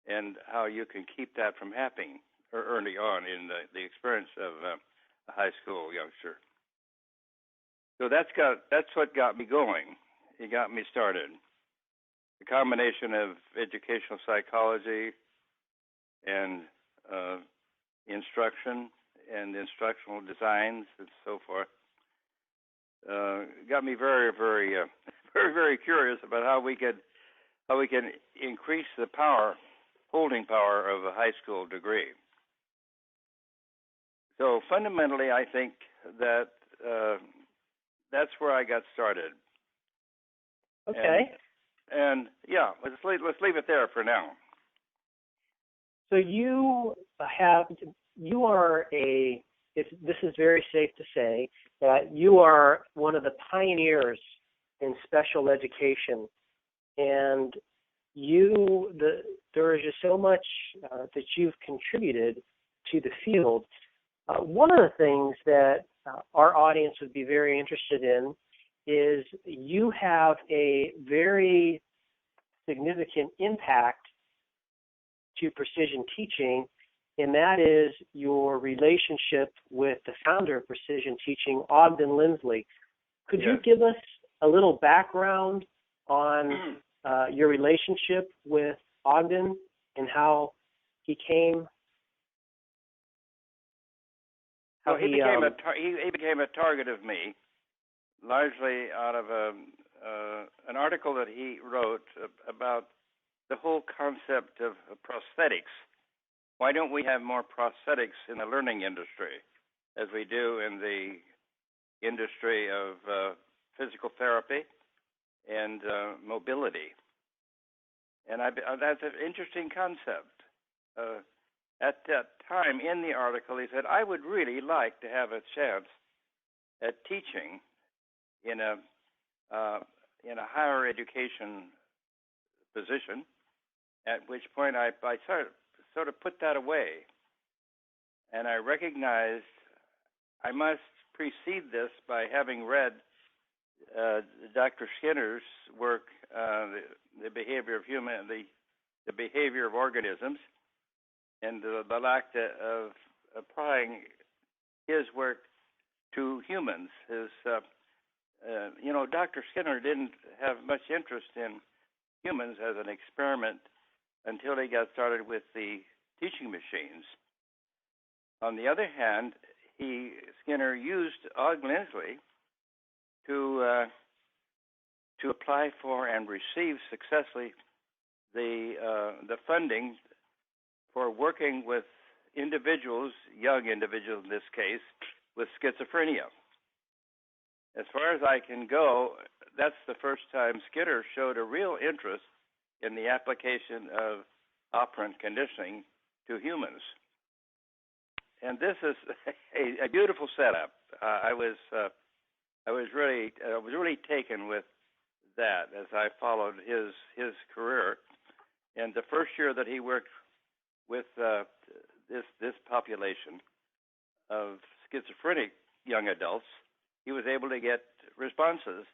and how you can keep that from happening early on in the experience of a high school youngster. So that's what got me going. It got me started. The combination of educational psychology and instruction and instructional designs and so forth got me very, very, very, very curious about how we can increase the holding power of a high school degree. So fundamentally, I think that that's where I got started. Okay. And yeah, let's leave it there for now. So this is very safe to say that you are one of the pioneers in special education, and there is just so much that you've contributed to the field. One of the things that our audience would be very interested in is you have a very significant impact to precision teaching, and that is your relationship with the founder of precision teaching, Ogden Lindsley. Could you give us a little background on your relationship with Ogden and how he came? Well, he became a target of me, largely out of an article that he wrote about the whole concept of prosthetics. Why don't we have more prosthetics in the learning industry, as we do in the industry of physical therapy and mobility? And that's an interesting concept. At that time in the article, he said, I would really like to have a chance at teaching in a higher education position, at which point I sort of put that away. And I recognized I must precede this by having read Dr. Skinner's work, the behavior of organisms, and the lack of applying his work to humans. Dr. Skinner didn't have much interest in humans as an experiment until he got started with the teaching machines. On the other hand, Skinner used Og Lindsley to apply for and receive successfully the funding for working with individuals, young individuals in this case, with schizophrenia. As far as I can go, that's the first time Skinner showed a real interest in the application of operant conditioning to humans. And this is a beautiful setup. I was really taken with that as I followed his career. And the first year that he worked with this population of schizophrenic young adults, he was able to get responses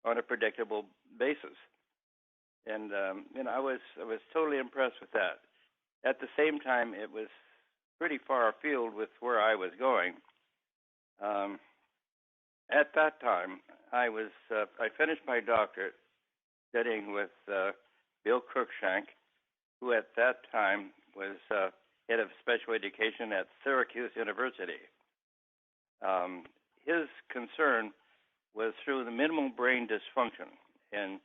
on a predictable basis. And I was totally impressed with that. At the same time, it was pretty far afield with where I was going. At that time, I finished my doctorate studying with Bill Cruikshank, who at that time was head of special education at Syracuse University. His concern was through the minimal brain dysfunction and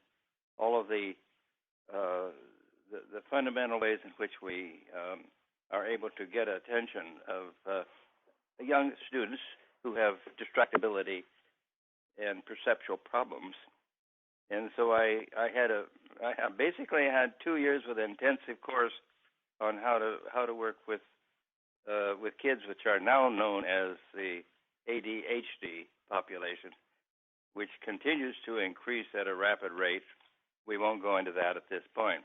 all of the fundamental ways in which we are able to get attention of young students who have distractibility and perceptual problems. And so I basically had 2 years with an intensive course on how to work with kids, which are now known as the ADHD population, which continues to increase at a rapid rate. We won't go into that at this point.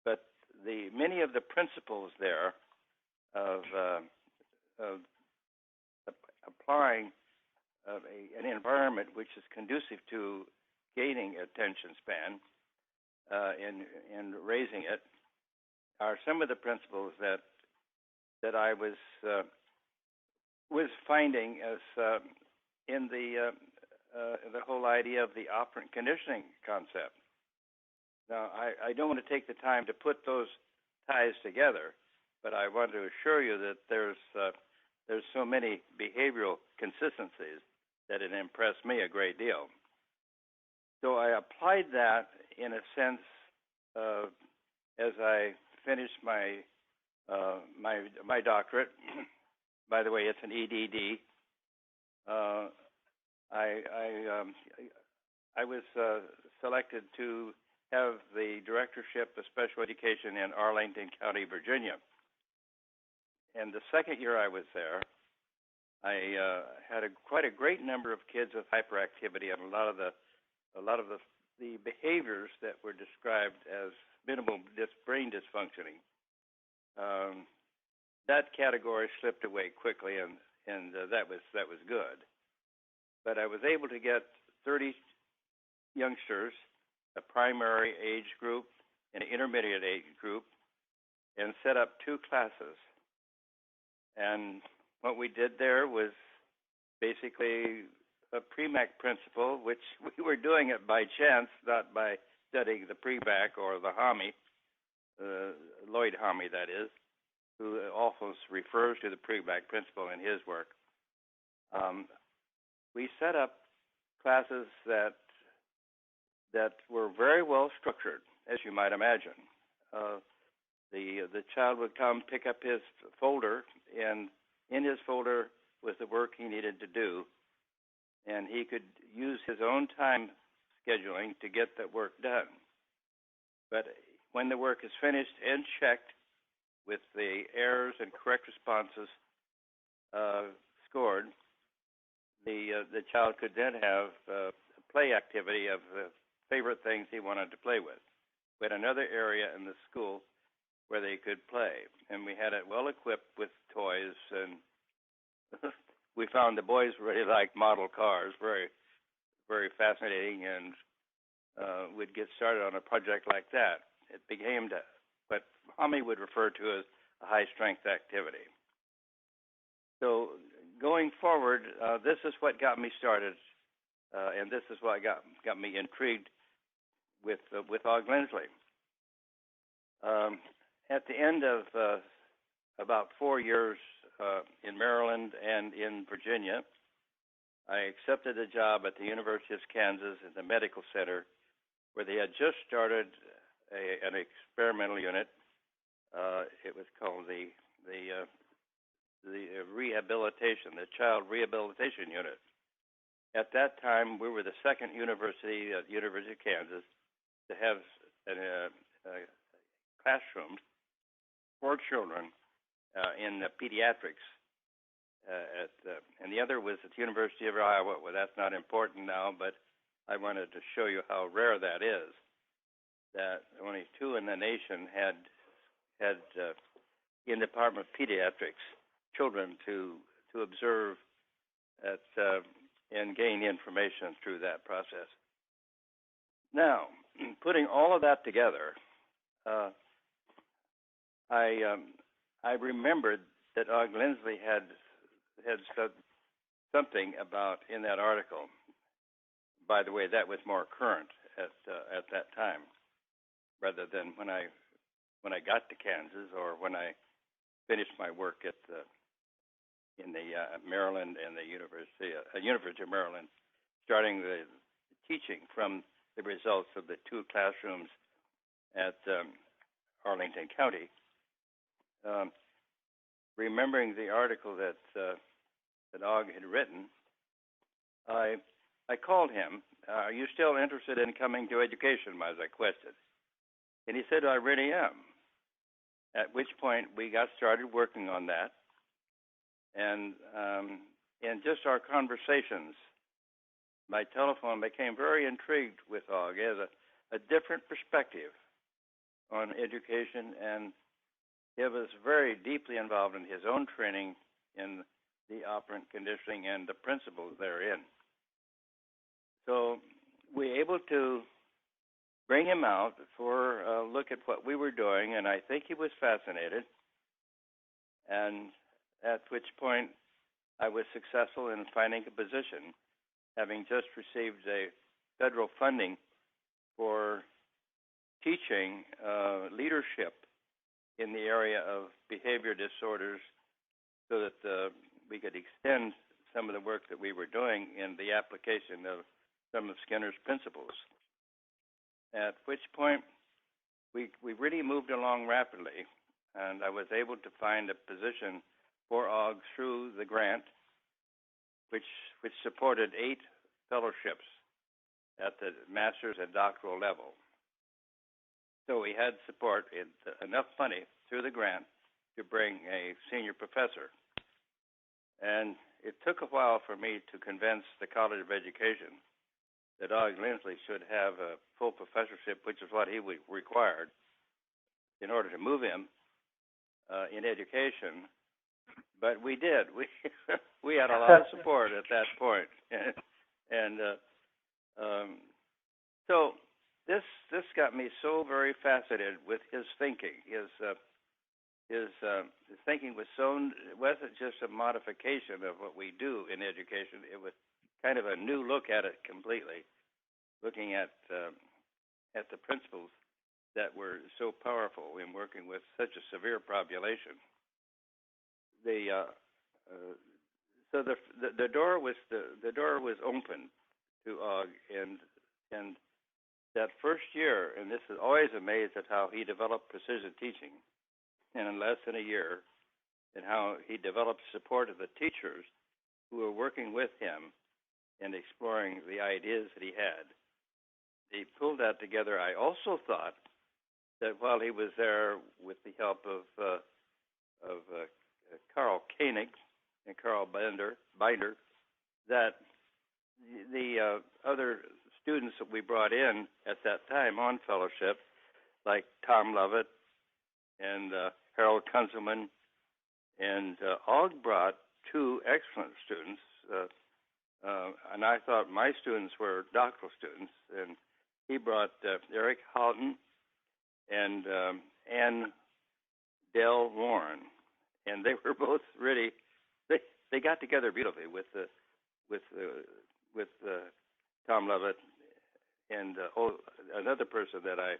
But many of the principles there of applying an environment which is conducive to gaining attention span and raising it are some of the principles that I was finding as in the whole idea of the operant conditioning concept. Now, I don't want to take the time to put those ties together, but I want to assure you that there's so many behavioral consistencies that it impressed me a great deal. So I applied that in a sense as I finished my doctorate. By the way, it's an EDD. I was selected to have the directorship of special education in Arlington County, Virginia. And the second year I was there, I had quite a great number of kids with hyperactivity, and a lot of the behaviors that were described as minimal brain dysfunctioning. That category slipped away quickly, and that was good. But I was able to get 30 youngsters, a primary age group and an intermediate age group, and set up 2 classes. And what we did there was basically a pre-MAC principle, which we were doing it by chance, not by studying the pre-MAC or the Hami, Lloyd Hami, that is, who also refers to the pre-MAC principle in his work. We set up classes that were very well structured, as you might imagine. The child would come, pick up his folder, and in his folder was the work he needed to do, and he could use his own time scheduling to get that work done. But when the work is finished and checked with the errors and correct responses scored, the child could then have a play activity of the favorite things he wanted to play with. We had another area in the school where they could play, and we had it well equipped with toys, and we found the boys really liked model cars, very, very fascinating, and we'd get started on a project like that. It became what Hami would refer to as a high-strength activity. So going forward, this is what got me started, and this is what got me intrigued with Og Lindsley. at the end of about 4 years in Maryland and in Virginia, I accepted a job at the University of Kansas in the medical center, where they had just started an experimental unit. It was called the rehabilitation, the child rehabilitation unit. At that time, we were the second university at the University of Kansas to have a classroom for children in pediatrics. And the other was at the University of Iowa. Well, that's not important now, but I wanted to show you how rare that is. That only 2 in the nation had in the Department of Pediatrics children to observe and gain information through that process. Now, putting all of that together, I remembered that Og Lindsley had said something about in that article. By the way, that was more current at that time, rather than when I got to Kansas or when I finished my work in the Maryland and the University of Maryland, starting the teaching from the results of the 2 classrooms at Arlington County. Remembering the article that Og had written, I called him. Are you still interested in coming to education, as I questioned? And he said, I really am. At which point we got started working on that. And just our conversations by telephone became very intrigued with Og. He has a different perspective on education, and he was very deeply involved in his own training in the operant conditioning and the principles therein. So we were able to bring him out for a look at what we were doing, and I think he was fascinated. And at which point I was successful in finding a position, having just received a federal funding for teaching leadership in the area of behavior disorders, so that we could extend some of the work that we were doing in the application of some of Skinner's principles. At which point we really moved along rapidly, and I was able to find a position for Og through the grant, which supported 8 fellowships at the master's and doctoral level. So we had support, enough money through the grant to bring a senior professor. And it took a while for me to convince the College of Education that Og Lindsley should have a full professorship, which is what he required in order to move him in education. But we did. We had a lot of support at that point. And so this got me so very fascinated with his thinking. His thinking wasn't just a modification of what we do in education. It was kind of a new look at it completely, looking at the principles that were so powerful in working with such a severe population. So the door was open to Og, and that first year, and this is always amazed at how he developed precision teaching in less than a year, and how he developed support of the teachers who were working with him and exploring the ideas that he had. He pulled that together. I also thought that while he was there with the help of Carl Koenig and Carl Binder, that the other students that we brought in at that time on fellowship, like Tom Lovett and Harold Kunzelman, and Og brought 2 excellent students, and I thought my students were doctoral students, and he brought Eric Houghton and Ann Dell Warren, and they were both really they got together beautifully with Tom Lovett, and another person that I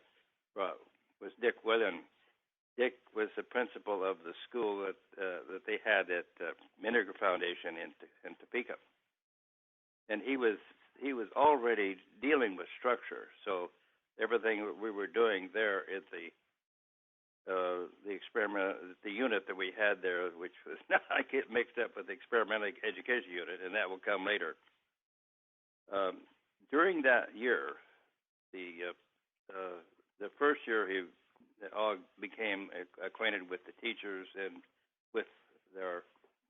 brought was Dick Withen, Dick was the principal of the school that they had at Miniger Foundation in Topeka, and he was already dealing with structure. So everything we were doing there at the experiment, the unit that we had there, which was now I get mixed up with the experimental education unit, and that will come later. During that year, the first year he all became acquainted with the teachers and with their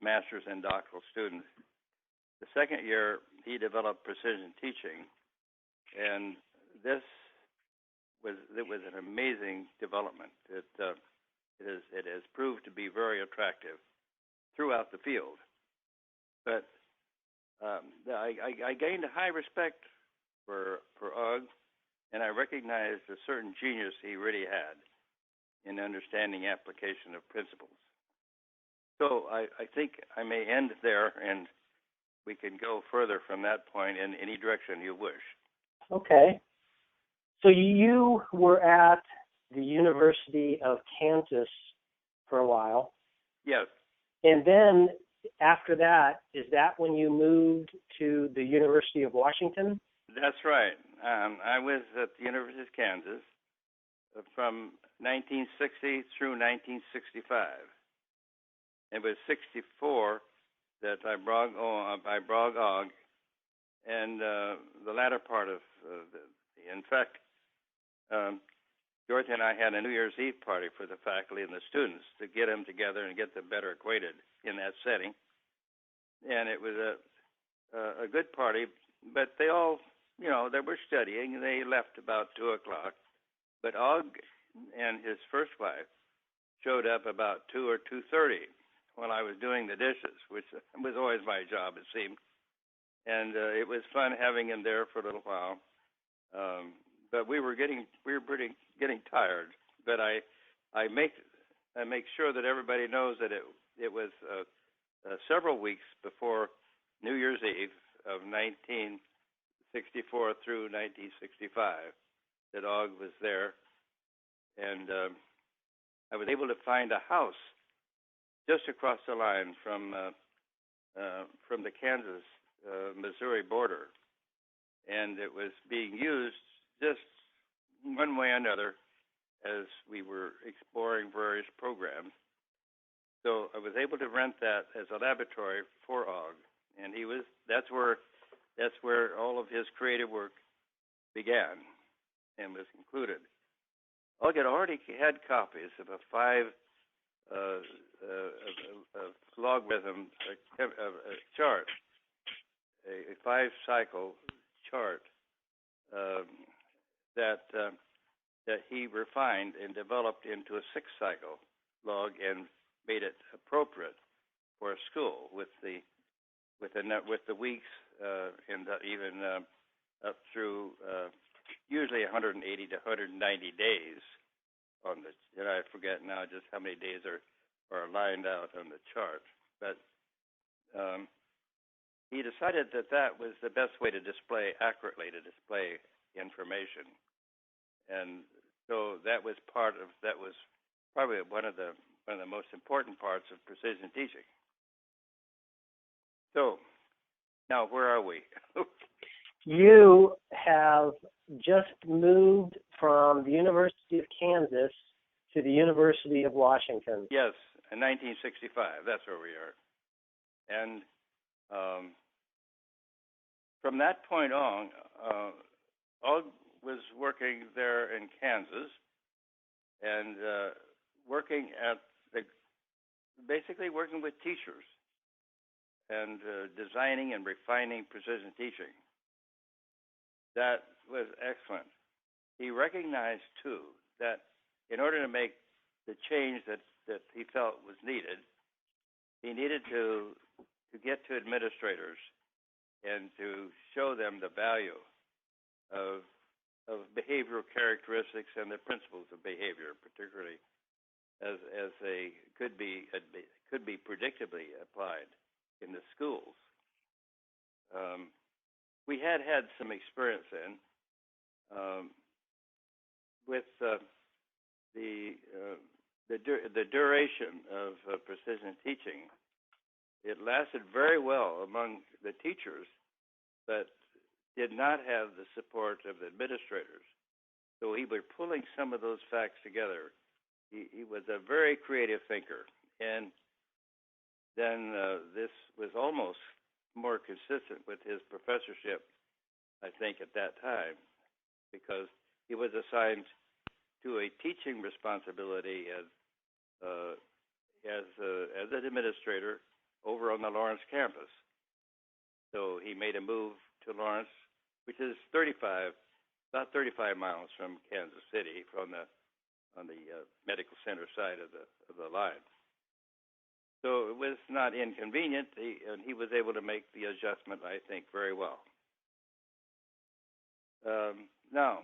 masters and doctoral students. The second year, he developed precision teaching, and it was an amazing development. It has proved to be very attractive throughout the field. But I gained a high respect for Og, and I recognized a certain genius he really had in understanding application of principles. So I think I may end there, and we can go further from that point in any direction you wish. Okay. So you were at the University of Kansas for a while. Yes. And then after that, is that when you moved to the University of Washington? That's right. I was at the University of Kansas from 1960 through 1965. It was 64 that I brought Og, and the latter part of in fact, Dorothy and I had a New Year's Eve party for the faculty and the students to get them together and get them better acquainted in that setting. And it was a good party, but they all, they were studying, and they left about 2 o'clock. But Og and his first wife showed up about 2 or 2:30 while I was doing the dishes, which was always my job, it seemed. And it was fun having him there for a little while. But we were getting tired. But I make sure that everybody knows that it was several weeks before New Year's Eve of 1964 through 1965 that Og was there, and I was able to find a house just across the line from the Kansas Missouri border, and it was being used just one way or another as we were exploring various programs. So I was able to rent that as a laboratory for Og, and that's where all of his creative work began and was included. Og had already had copies of a 5 logarithm chart, a 5-cycle chart that he refined and developed into a 6-cycle log and made it appropriate for a school with the weeks and even up through usually 180 to 190 days on the. And I forget now just how many days are lined out on the chart, but he decided that was the best way to display information, and so that was probably one of the most important parts of precision teaching. So now where are we? You have just moved from the University of Kansas to the University of Washington. Yes, in 1965. That's where we are. And from that point on, Og was working there in Kansas and basically working with teachers and designing and refining precision teaching. That was excellent. He recognized, too, that in order to make the change that he felt was needed, he needed to get to administrators and to show them the value of behavioral characteristics and the principles of behavior, particularly as they could be predictably applied in the schools. We had some experience with the the duration of precision teaching, it lasted very well among the teachers, but did not have the support of the administrators. So he was pulling some of those facts together. He was a very creative thinker, and then this was almost more consistent with his professorship, I think, at that time, because he was assigned to a teaching responsibility as an administrator over on the Lawrence campus. So he made a move to Lawrence, which is about 35 miles from Kansas City, on the medical center side of the line. So it was not inconvenient, and he was able to make the adjustment, I think, very well. Now,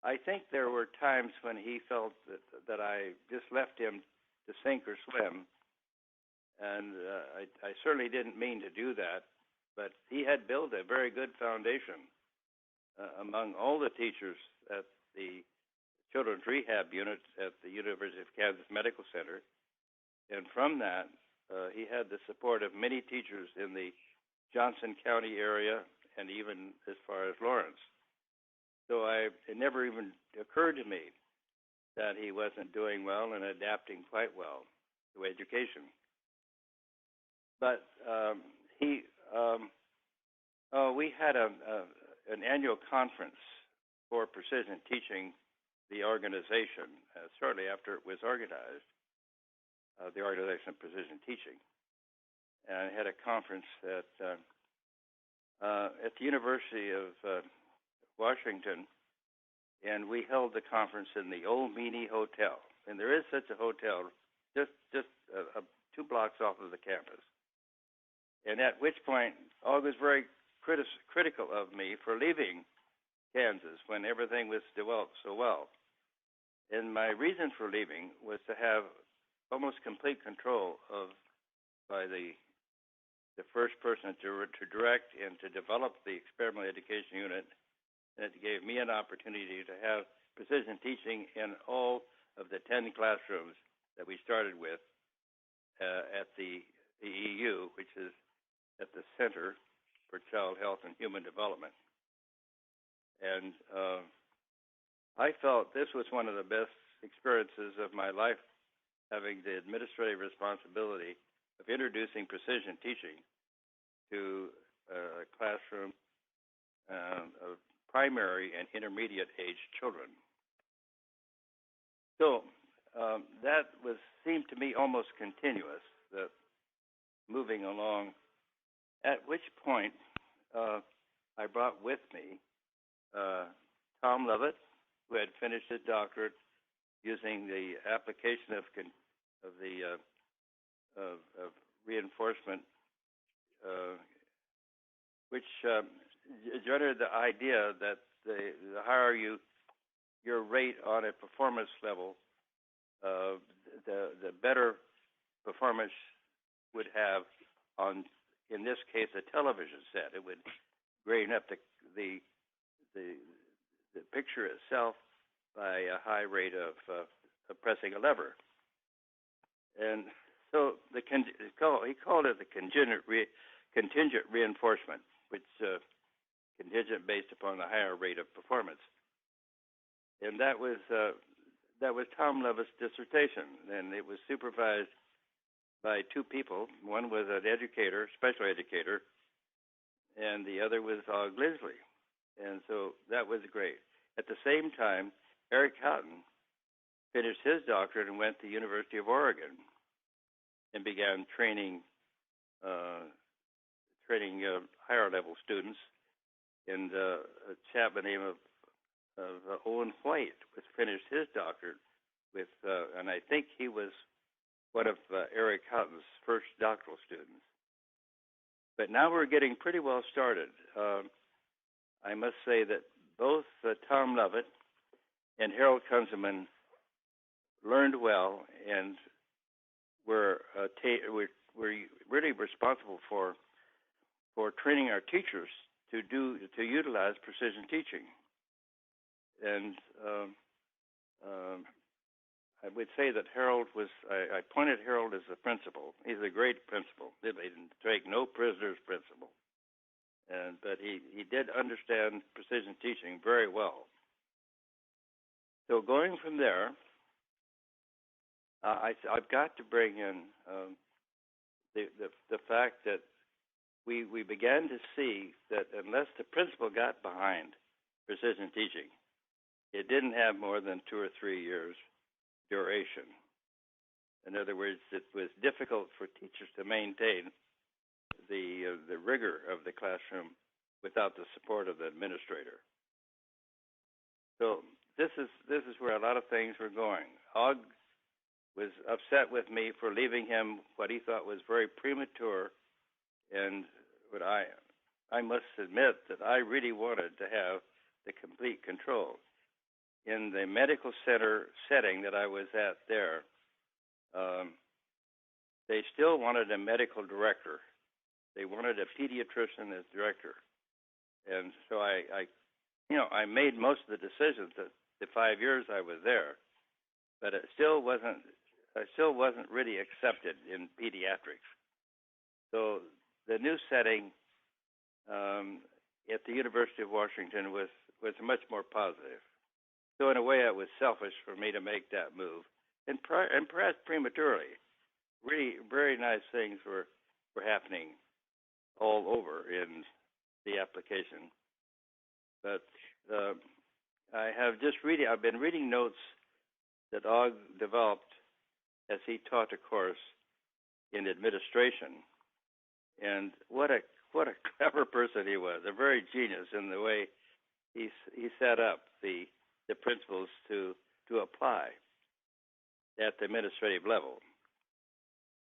I think there were times when he felt that I just left him to sink or swim, and I certainly didn't mean to do that, but he had built a very good foundation among all the teachers at the Children's Rehab Unit at the University of Kansas Medical Center, and from that, he had the support of many teachers in the Johnson County area and even as far as Lawrence. So it never even occurred to me that he wasn't doing well and adapting quite well to education. But we had an annual conference for precision teaching, the organization, shortly after it was organized, the Organization of Precision Teaching. And I had a conference at the University of Washington, and we held the conference in the Old Meany Hotel. And there is such a hotel just 2 blocks off of the campus. And at which point, all was very critical of me for leaving Kansas when everything was developed so well. And my reason for leaving was to have almost complete control by the first person to direct and to develop the experimental education unit, and it gave me an opportunity to have precision teaching in all of the 10 classrooms that we started with at the EU, which is at the Center for Child Health and Human Development. And I felt this was one of the best experiences of my life, having the administrative responsibility of introducing precision teaching to a classroom of primary and intermediate age children. So that seemed to me almost continuous, that moving along, at which point I brought with me Tom Lovett, who had finished his doctorate using the application of reinforcement, which generated the idea that the higher your rate on a performance level, the better performance would have on, in this case, a television set. It would grade up the picture itself by a high rate of pressing a lever. And so he called it the contingent reinforcement, which contingent based upon the higher rate of performance. And that was Tom Lovett's dissertation, and it was supervised by 2 people. One was an educator, special educator, and the other was Glisley. And so that was great. At the same time, Eric Houghton finished his doctorate and went to the University of Oregon and began training higher level students. And a chap by the name of Owen White was finished his doctorate with, and I think he was one of Eric Houghton's first doctoral students. But now we're getting pretty well started. I must say that both Tom Lovett and Harold Kunzelman learned well and were really responsible for training our teachers to utilize precision teaching. And I would say that Harold was, I appointed Harold as the principal. He's a great principal. They didn't take no prisoners principal. But he did understand precision teaching very well. So going from there, I've got to bring in the fact that we began to see that unless the principal got behind precision teaching, it didn't have more than 2 or 3 years duration. In other words, it was difficult for teachers to maintain the rigor of the classroom without the support of the administrator. So this is where a lot of things were going. Og was upset with me for leaving him what he thought was very premature, and what I must admit that I really wanted to have the complete control. In the medical center setting that I was at there, they still wanted a medical director. They wanted a pediatrician as director. And so I made most of the decisions that the 5 years I was there, but I still wasn't really accepted in pediatrics. So the new setting at the University of Washington was much more positive. So in a way, it was selfish for me to make that move, and perhaps prematurely. Really, very nice things were happening all over in the application. But I've been reading notes that Og developed as he taught a course in administration, and what a clever person he was, a very genius in the way he set up the principles to apply at the administrative level.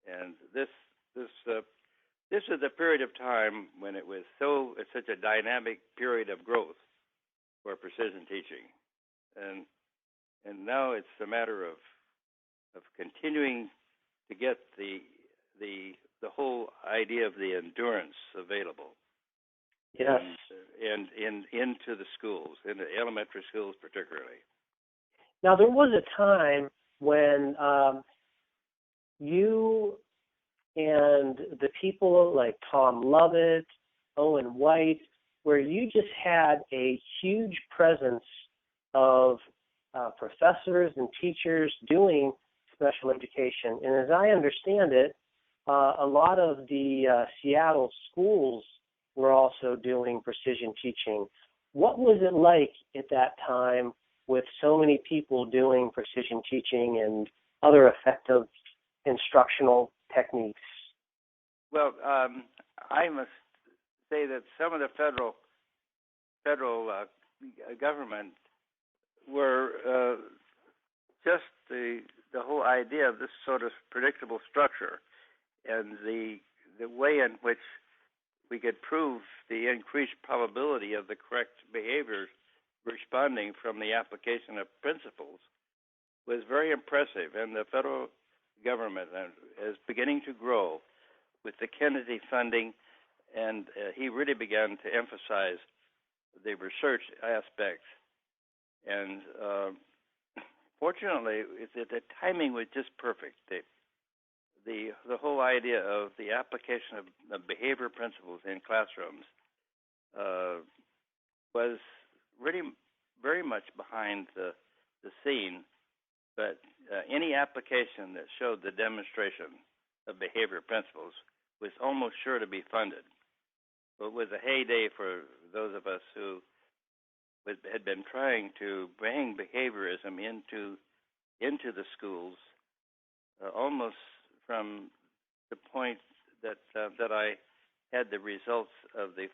And this is a period of time when it's such a dynamic period of growth for precision teaching, and now it's a matter of continuing to get the whole idea of the endurance available. Yes. And into the schools, into elementary schools particularly. Now, there was a time when you and the people like Tom Lovett, Owen White, where you just had a huge presence of professors and teachers doing special education. And as I understand it, a lot of the Seattle schools were also doing precision teaching. What was it like at that time with so many people doing precision teaching and other effective instructional techniques? Well, I must say that some of the federal government were just the whole idea of this sort of predictable structure and the way in which we could prove the increased probability of the correct behaviors responding from the application of principles was very impressive. And the federal government is beginning to grow with the Kennedy funding, and he really began to emphasize the research aspects. And fortunately, the timing was just perfect. The whole idea of the application of behavior principles in classrooms was really very much behind the scene, but any application that showed the demonstration of behavior principles was almost sure to be funded. So it was a heyday for those of us who had been trying to bring behaviorism into the schools, almost from the point that I had the results of the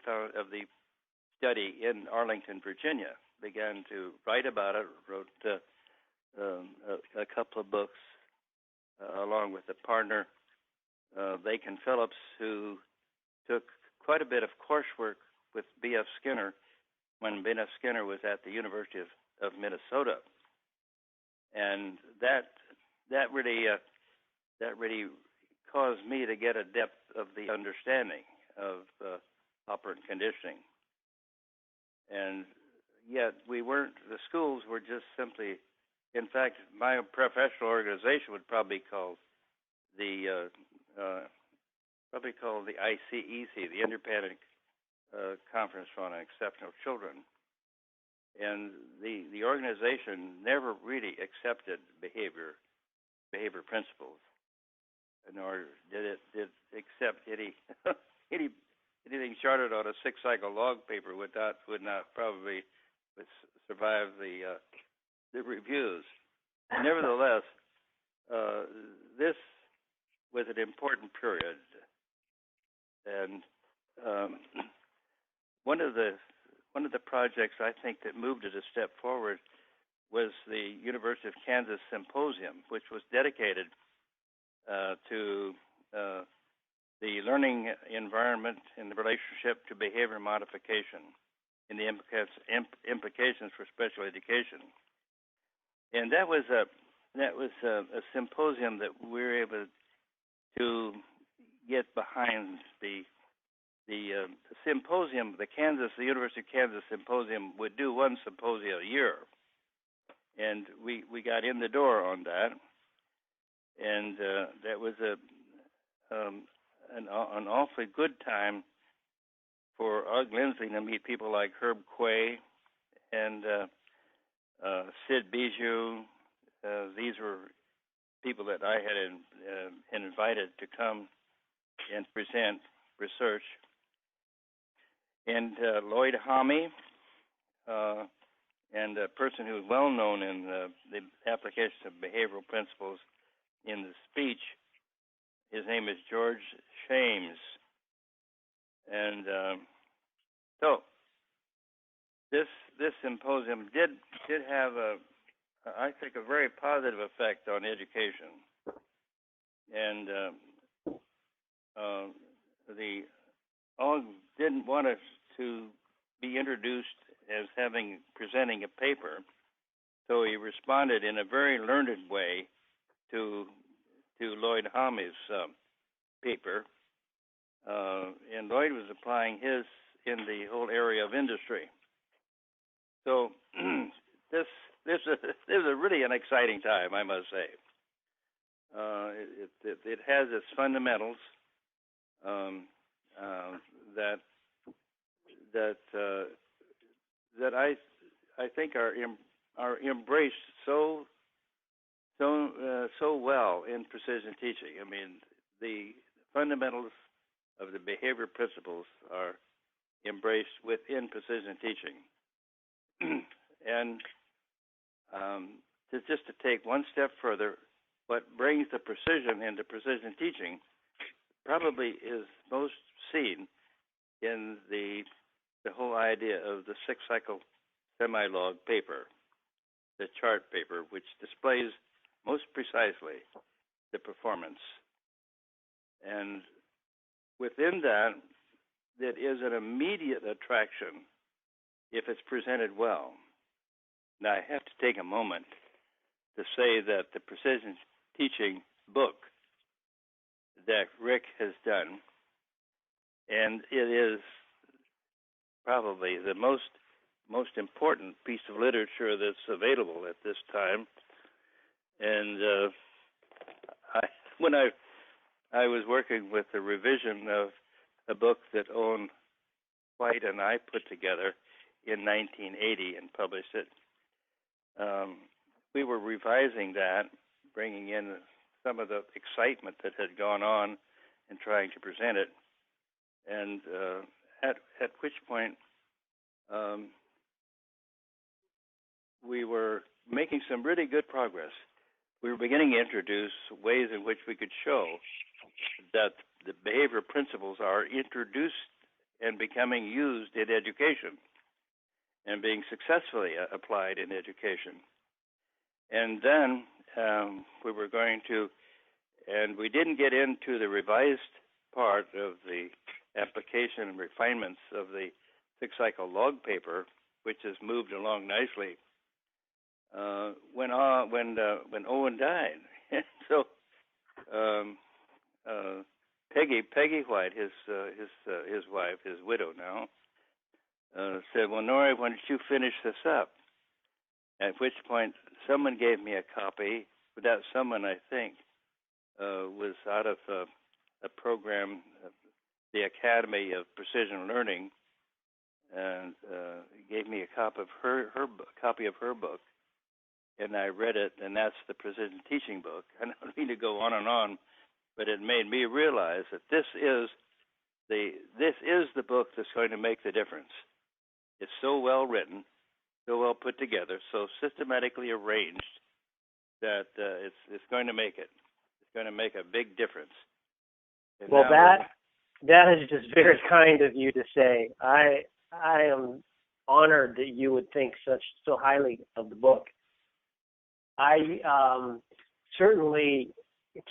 study in Arlington, Virginia. Began to write about it. Wrote a couple of books along with a partner, Bacon Phillips, who took quite a bit of coursework with B.F. Skinner when B.F. Skinner was at the University of Minnesota, and that really caused me to get a depth of the understanding of operant conditioning. And yet the schools were just simply in fact, my professional organization would probably call the ICEC, the Independent Conference on Exceptional Children. And the organization never really accepted behavior principles, nor did it accept anything charted on a 6-cycle log paper would not probably survive the reviews. Nevertheless, this was an important period, and one of the projects I think that moved it a step forward was the University of Kansas Symposium, which was dedicated to the learning environment in the relationship to behavior modification and the implications for special education. And that was a symposium that we were able to get behind. The symposium, the University of Kansas Symposium would do one symposium a year, and we got in the door on that, and that was an awfully good time for Ugg Lindsay to meet people like Herb Quay and Sid Bijou. These were people that I had invited to come and present research. And Lloyd Homme, and a person who is well known in the application of behavioral principles in the speech. His name is George Shames. And so this symposium did have I think a very positive effect on education. And the Ogg didn't want us to be introduced as presenting a paper, so he responded in a very learned way to Lloyd Homme's paper, and Lloyd was applying his in the whole area of industry. So this was really an exciting time, I must say. It has its fundamentals that I think are embraced so well in precision teaching. I mean, the fundamentals of the behavior principles are embraced within precision teaching. And just to take one step further, what brings the precision into precision teaching probably is most seen in the whole idea of the 6-cycle semi-log paper, the chart paper, which displays most precisely the performance. And within that, it is an immediate attraction if it's presented well. Now, I have to take a moment to say that the precision teaching book that Rick has done, and it is probably the most important piece of literature that's available at this time. And when I was working with the revision of a book that Owen White and I put together in 1980 and published it, we were revising that, bringing in some of the excitement that had gone on in trying to present it, and at which point we were making some really good progress. We were beginning to introduce ways in which we could show that the behavior principles are introduced and becoming used in education and being successfully applied in education. And then we were going to, and we didn't get into the revised part of the application and refinements of the 6-cycle log paper, which has moved along nicely, when Owen died. So Peggy White, his wife, his widow now, said, "Well, Norrie, why don't you finish this up?" At which point, someone gave me a copy. But that someone, I think, was out of a program, the Academy of Precision Learning, and gave me a copy of her book, and I read it, and that's the Precision Teaching book. I don't mean to go on, but it made me realize that this is the book that's going to make the difference. It's so well written, so well put together, so systematically arranged that it's going to make it. It's going to make a big difference. And well, that is just very kind of you to say. I am honored that you would think so highly of the book. I certainly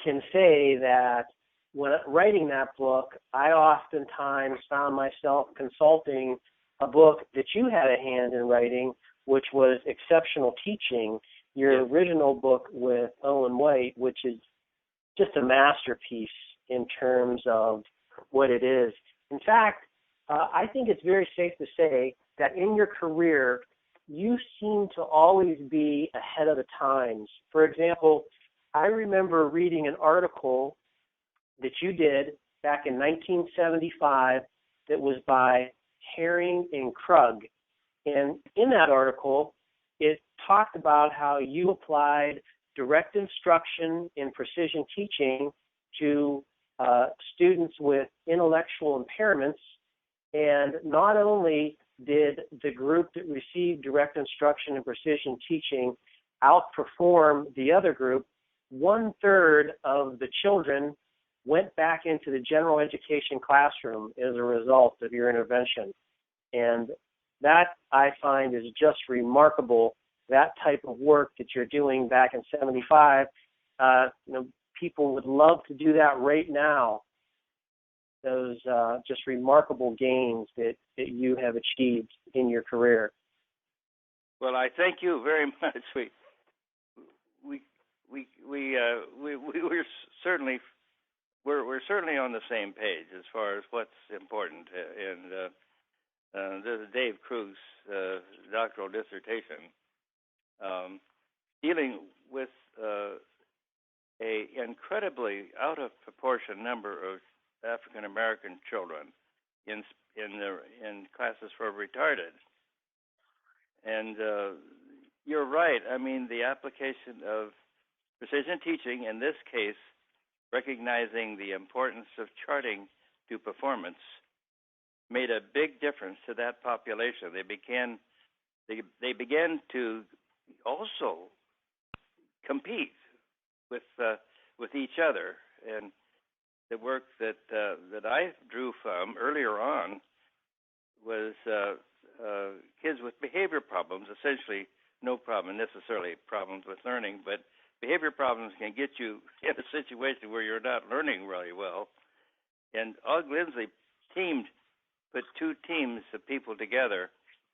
can say that when writing that book, I oftentimes found myself consulting a book that you had a hand in writing, which was Exceptional Teaching, your original book with Owen White, which is just a masterpiece in terms of what it is. In fact, I think it's very safe to say that in your career, you seem to always be ahead of the times. For example, I remember reading an article that you did back in 1975 that was by Haring and Krug. And in that article, it talked about how you applied direct instruction in precision teaching to students with intellectual impairments. And not only did the group that received direct instruction in precision teaching outperform the other group, 1/3 of the children went back into the general education classroom as a result of your intervention. And that, I find, is just remarkable, that type of work that you're doing back in 75. People would love to do that right now. Those just remarkable gains that you have achieved in your career. Well, I thank you very much. We're certainly on the same page as far as what's important. And this is Dave Krug's doctoral dissertation dealing with a incredibly out of proportion number of African American children in classes for retarded. And you're right. I mean, the application of precision teaching, in this case, recognizing the importance of charting to performance, made a big difference to that population. They began to also compete with each other, and the work that I drew from earlier on was kids with behavior problems, essentially no problem necessarily problems with learning, but behavior problems can get you in a situation where you're not learning really well. And Og Lindsley put two teams of people together,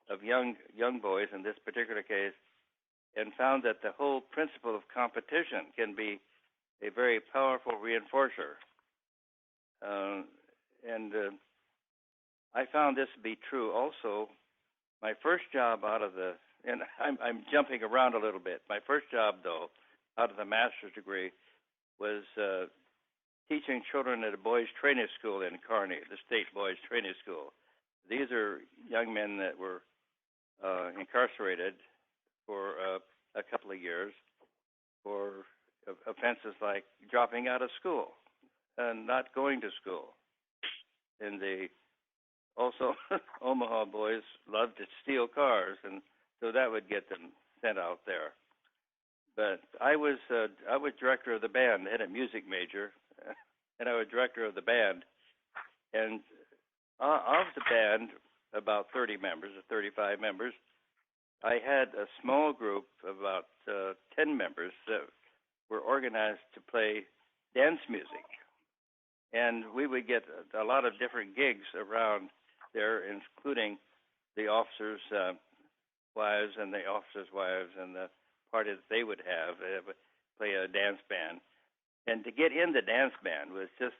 of young boys in this particular case, and found that the whole principle of competition can be a very powerful reinforcer. And I found this to be true also. My first job and I'm jumping around a little bit. My first job, though, out of the master's degree, was teaching children at a boys' training school in Kearney, the state boys' training school. These are young men that were incarcerated for a couple of years for offenses like dropping out of school and not going to school. And also Omaha boys loved to steal cars, and so that would get them sent out there. But I was director of the band. I had a music major, and I was director of the band. And of the band, about 30 members or 35 members, I had a small group of about 10 members that were organized to play dance music. And we would get a lot of different gigs around there, including the officers' wives and the officers' wives and the party that they would have. They would play a dance band. And to get in the dance band was just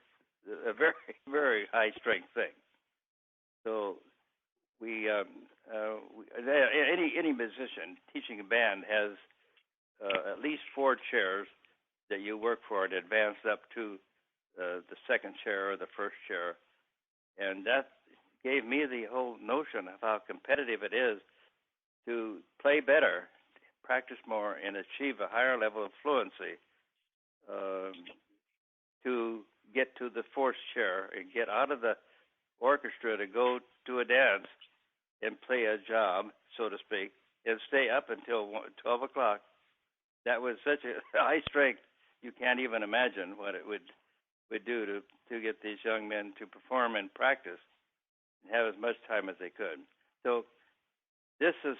a very, very high-strength thing. So any musician teaching a band has at least 4 chairs that you work for and advance up to the second chair or the first chair, and that gave me the whole notion of how competitive it is to play better, practice more, and achieve a higher level of fluency to get to the fourth chair and get out of the orchestra to go to a dance and play a job, so to speak, and stay up until 12 o'clock. That was such a high strength, you can't even imagine what it would do to get these young men to perform and practice and have as much time as they could. So this is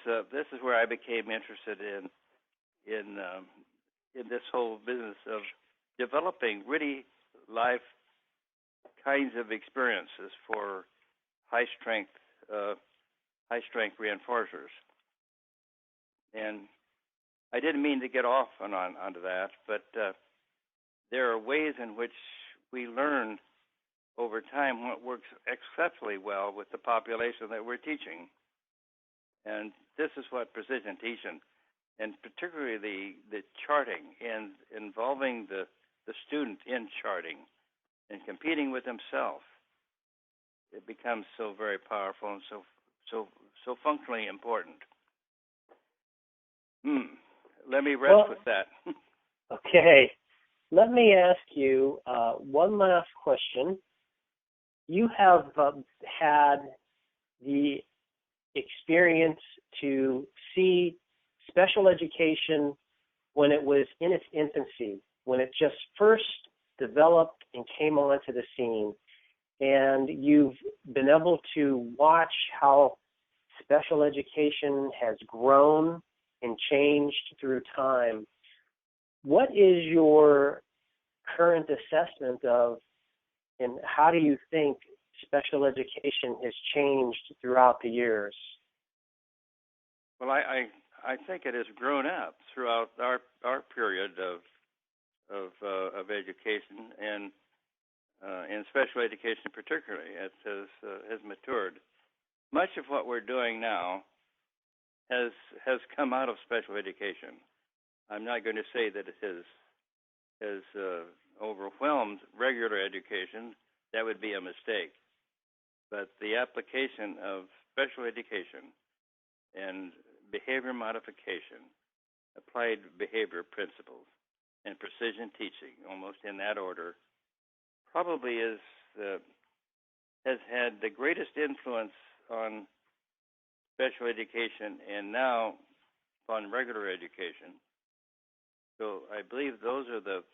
where I became interested in this whole business of developing really life kinds of experiences for high strength reinforcers. And I didn't mean to get off onto that, but there are ways in which we learn over time what works exceptionally well with the population that we're teaching. And this is what precision teaching, and particularly the charting and involving the student in charting and competing with himself, it becomes so very powerful and so functionally important. Let me rest with that. Okay. Let me ask you one last question. You have had the experience to see special education when it was in its infancy, when it just first developed and came onto the scene. And you've been able to watch how special education has grown and changed through time. What is your current assessment of, and how do you think special education has changed throughout the years? Well, I think it has grown up throughout our period of education, and in special education particularly. It has matured. Much of what we're doing now has come out of special education. I'm not going to say that it has overwhelmed regular education. That would be a mistake. But the application of special education and behavior modification, applied behavior principles, and precision teaching, almost in that order, probably has had the greatest influence on special education and now on regular education. So I believe those are the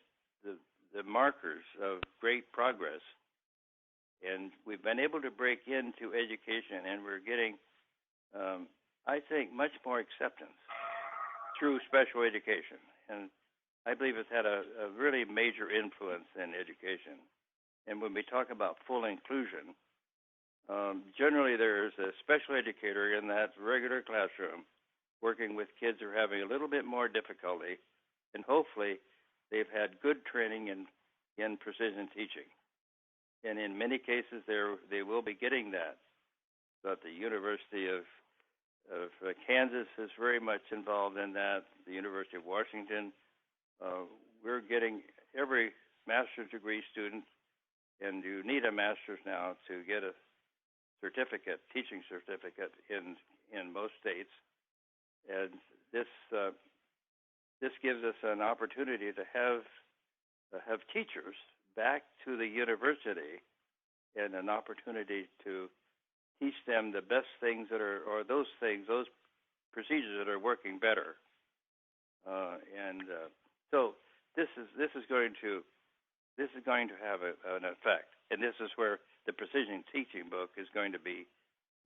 markers of great progress. And we've been able to break into education, and we're getting, I think, much more acceptance through special education. And I believe it's had a really major influence in education. And when we talk about full inclusion, generally there's a special educator in that regular classroom working with kids who are having a little bit more difficulty, and hopefully they've had good training in precision teaching. And in many cases, they will be getting that. But the University of Kansas is very much involved in that. The University of Washington, we're getting every master's degree student, and you need a master's now to get a certificate, teaching certificate in most states. And this gives us an opportunity to have teachers back to the university and an opportunity to teach them the best things that are, or those procedures that are working better. So this is going to have an effect, and this is where the precision teaching book is going to be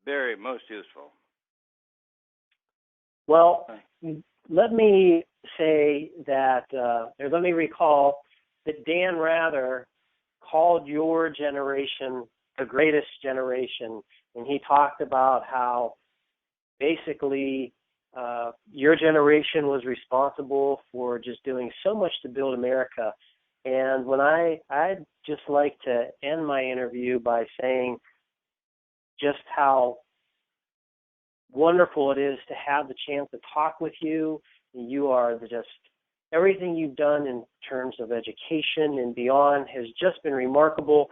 very most useful. Well, let me say that, or let me recall that Dan Rather called your generation the greatest generation, and he talked about how basically your generation was responsible for just doing so much to build America. And when I'd just like to end my interview by saying just how wonderful it is to have the chance to talk with you. You are just, everything you've done in terms of education and beyond has just been remarkable.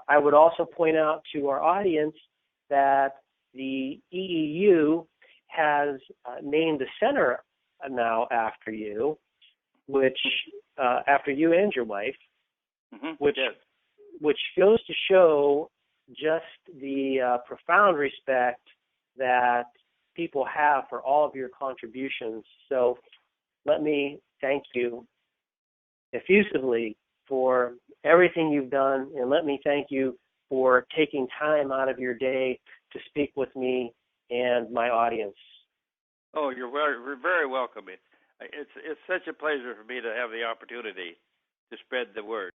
I would also point out to our audience that the EEU has named the center now after you, which after you and your wife, which goes to show just the profound respect that people have for all of your contributions. So let me thank you effusively for everything you've done, and let me thank you for taking time out of your day to speak with me and my audience. Oh, you're very welcome. It's such a pleasure for me to have the opportunity to spread the word.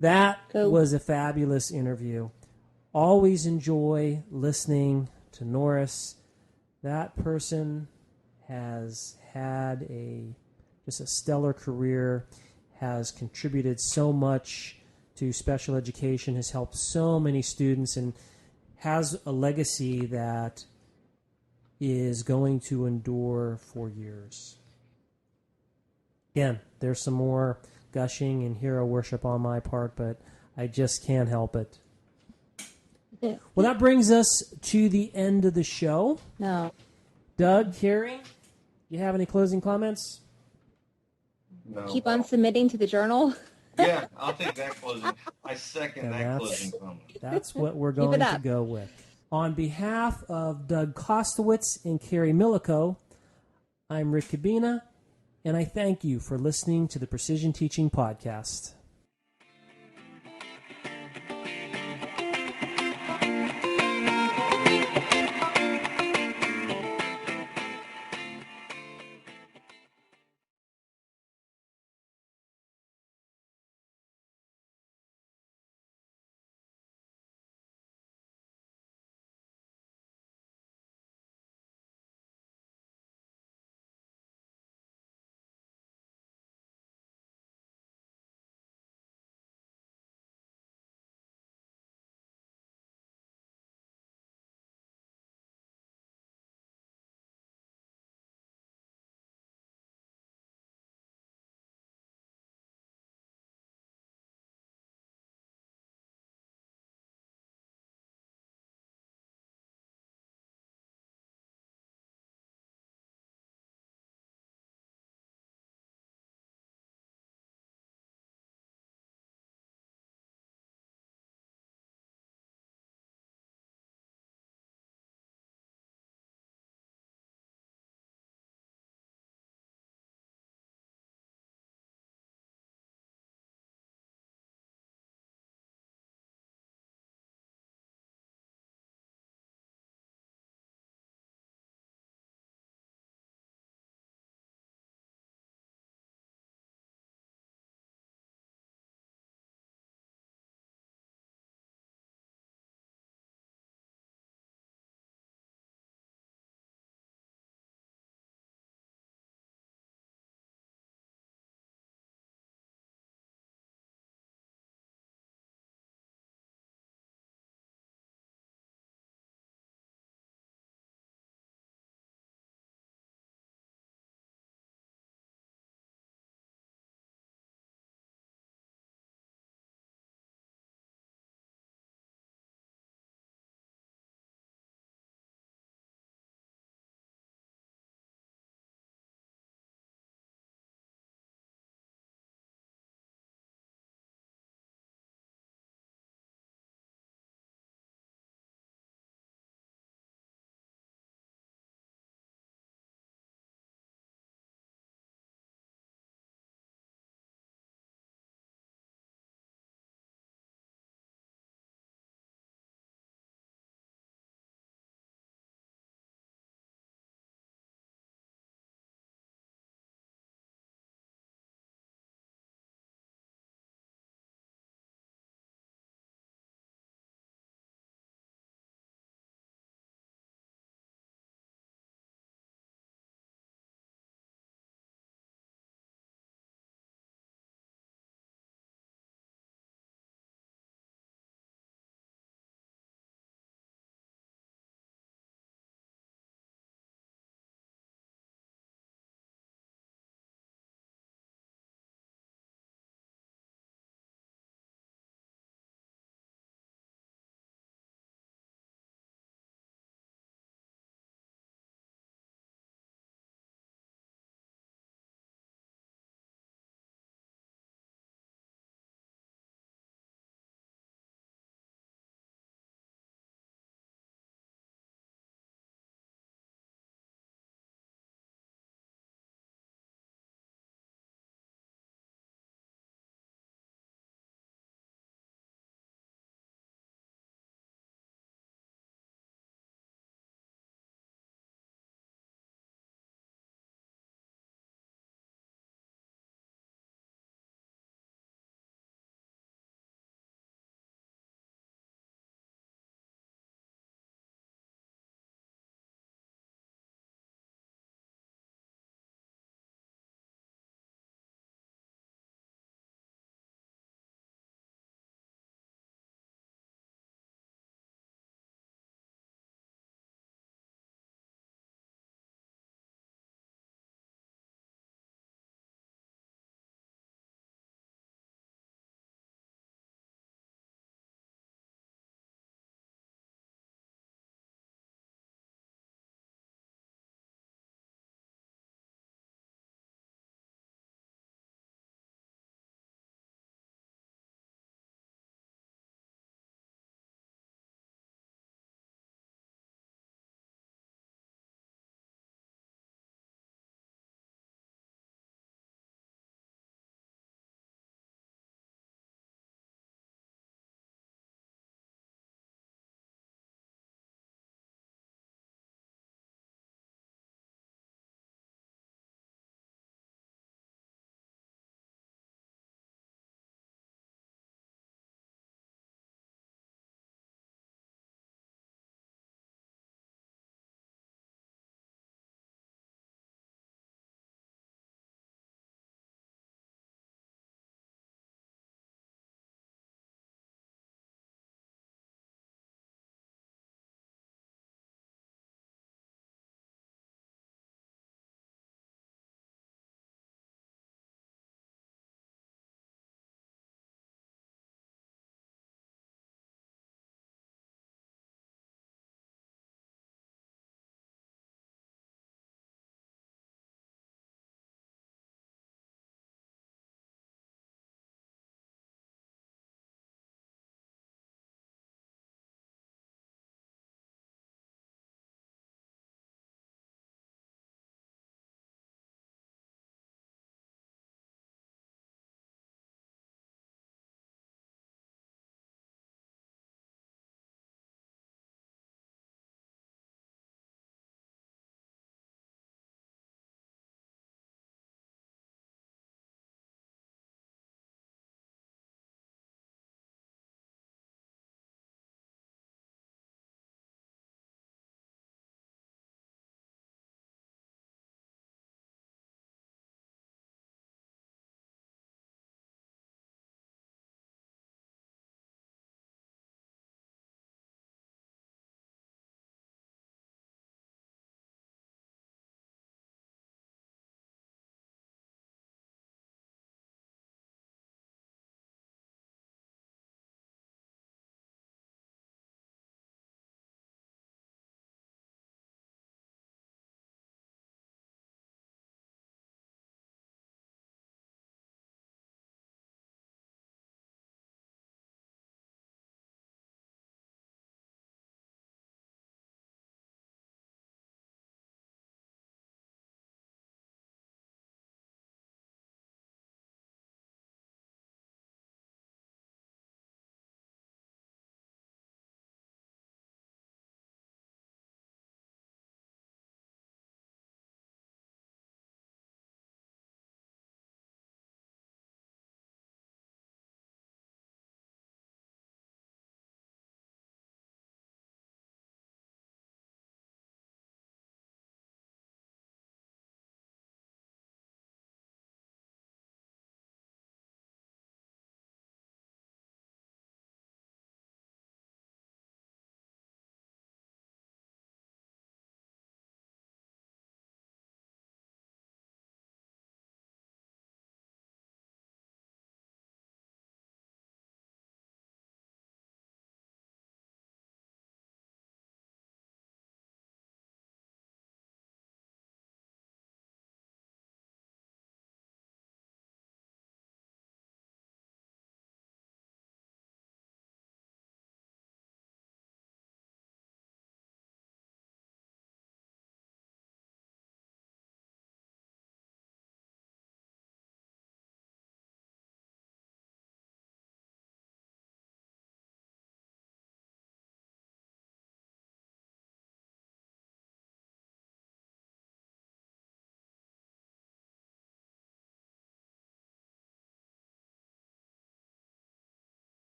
That was a fabulous interview. Always enjoy listening to Norris. That person has had just a stellar career, has contributed so much to special education, has helped so many students, and has a legacy that is going to endure for years. Again, there's some more gushing and hero worship on my part, but I just can't help it. Yeah. Well, that brings us to the end of the show. No. Doug, Haring, you have any closing comments? No. Keep on submitting to the journal. Yeah, I'll take that closing. I second that closing comment. That's what we're going to go with. On behalf of Doug Kostowitz and Carrie Milico, I'm Rick Cabina, and I thank you for listening to the Precision Teaching Podcast.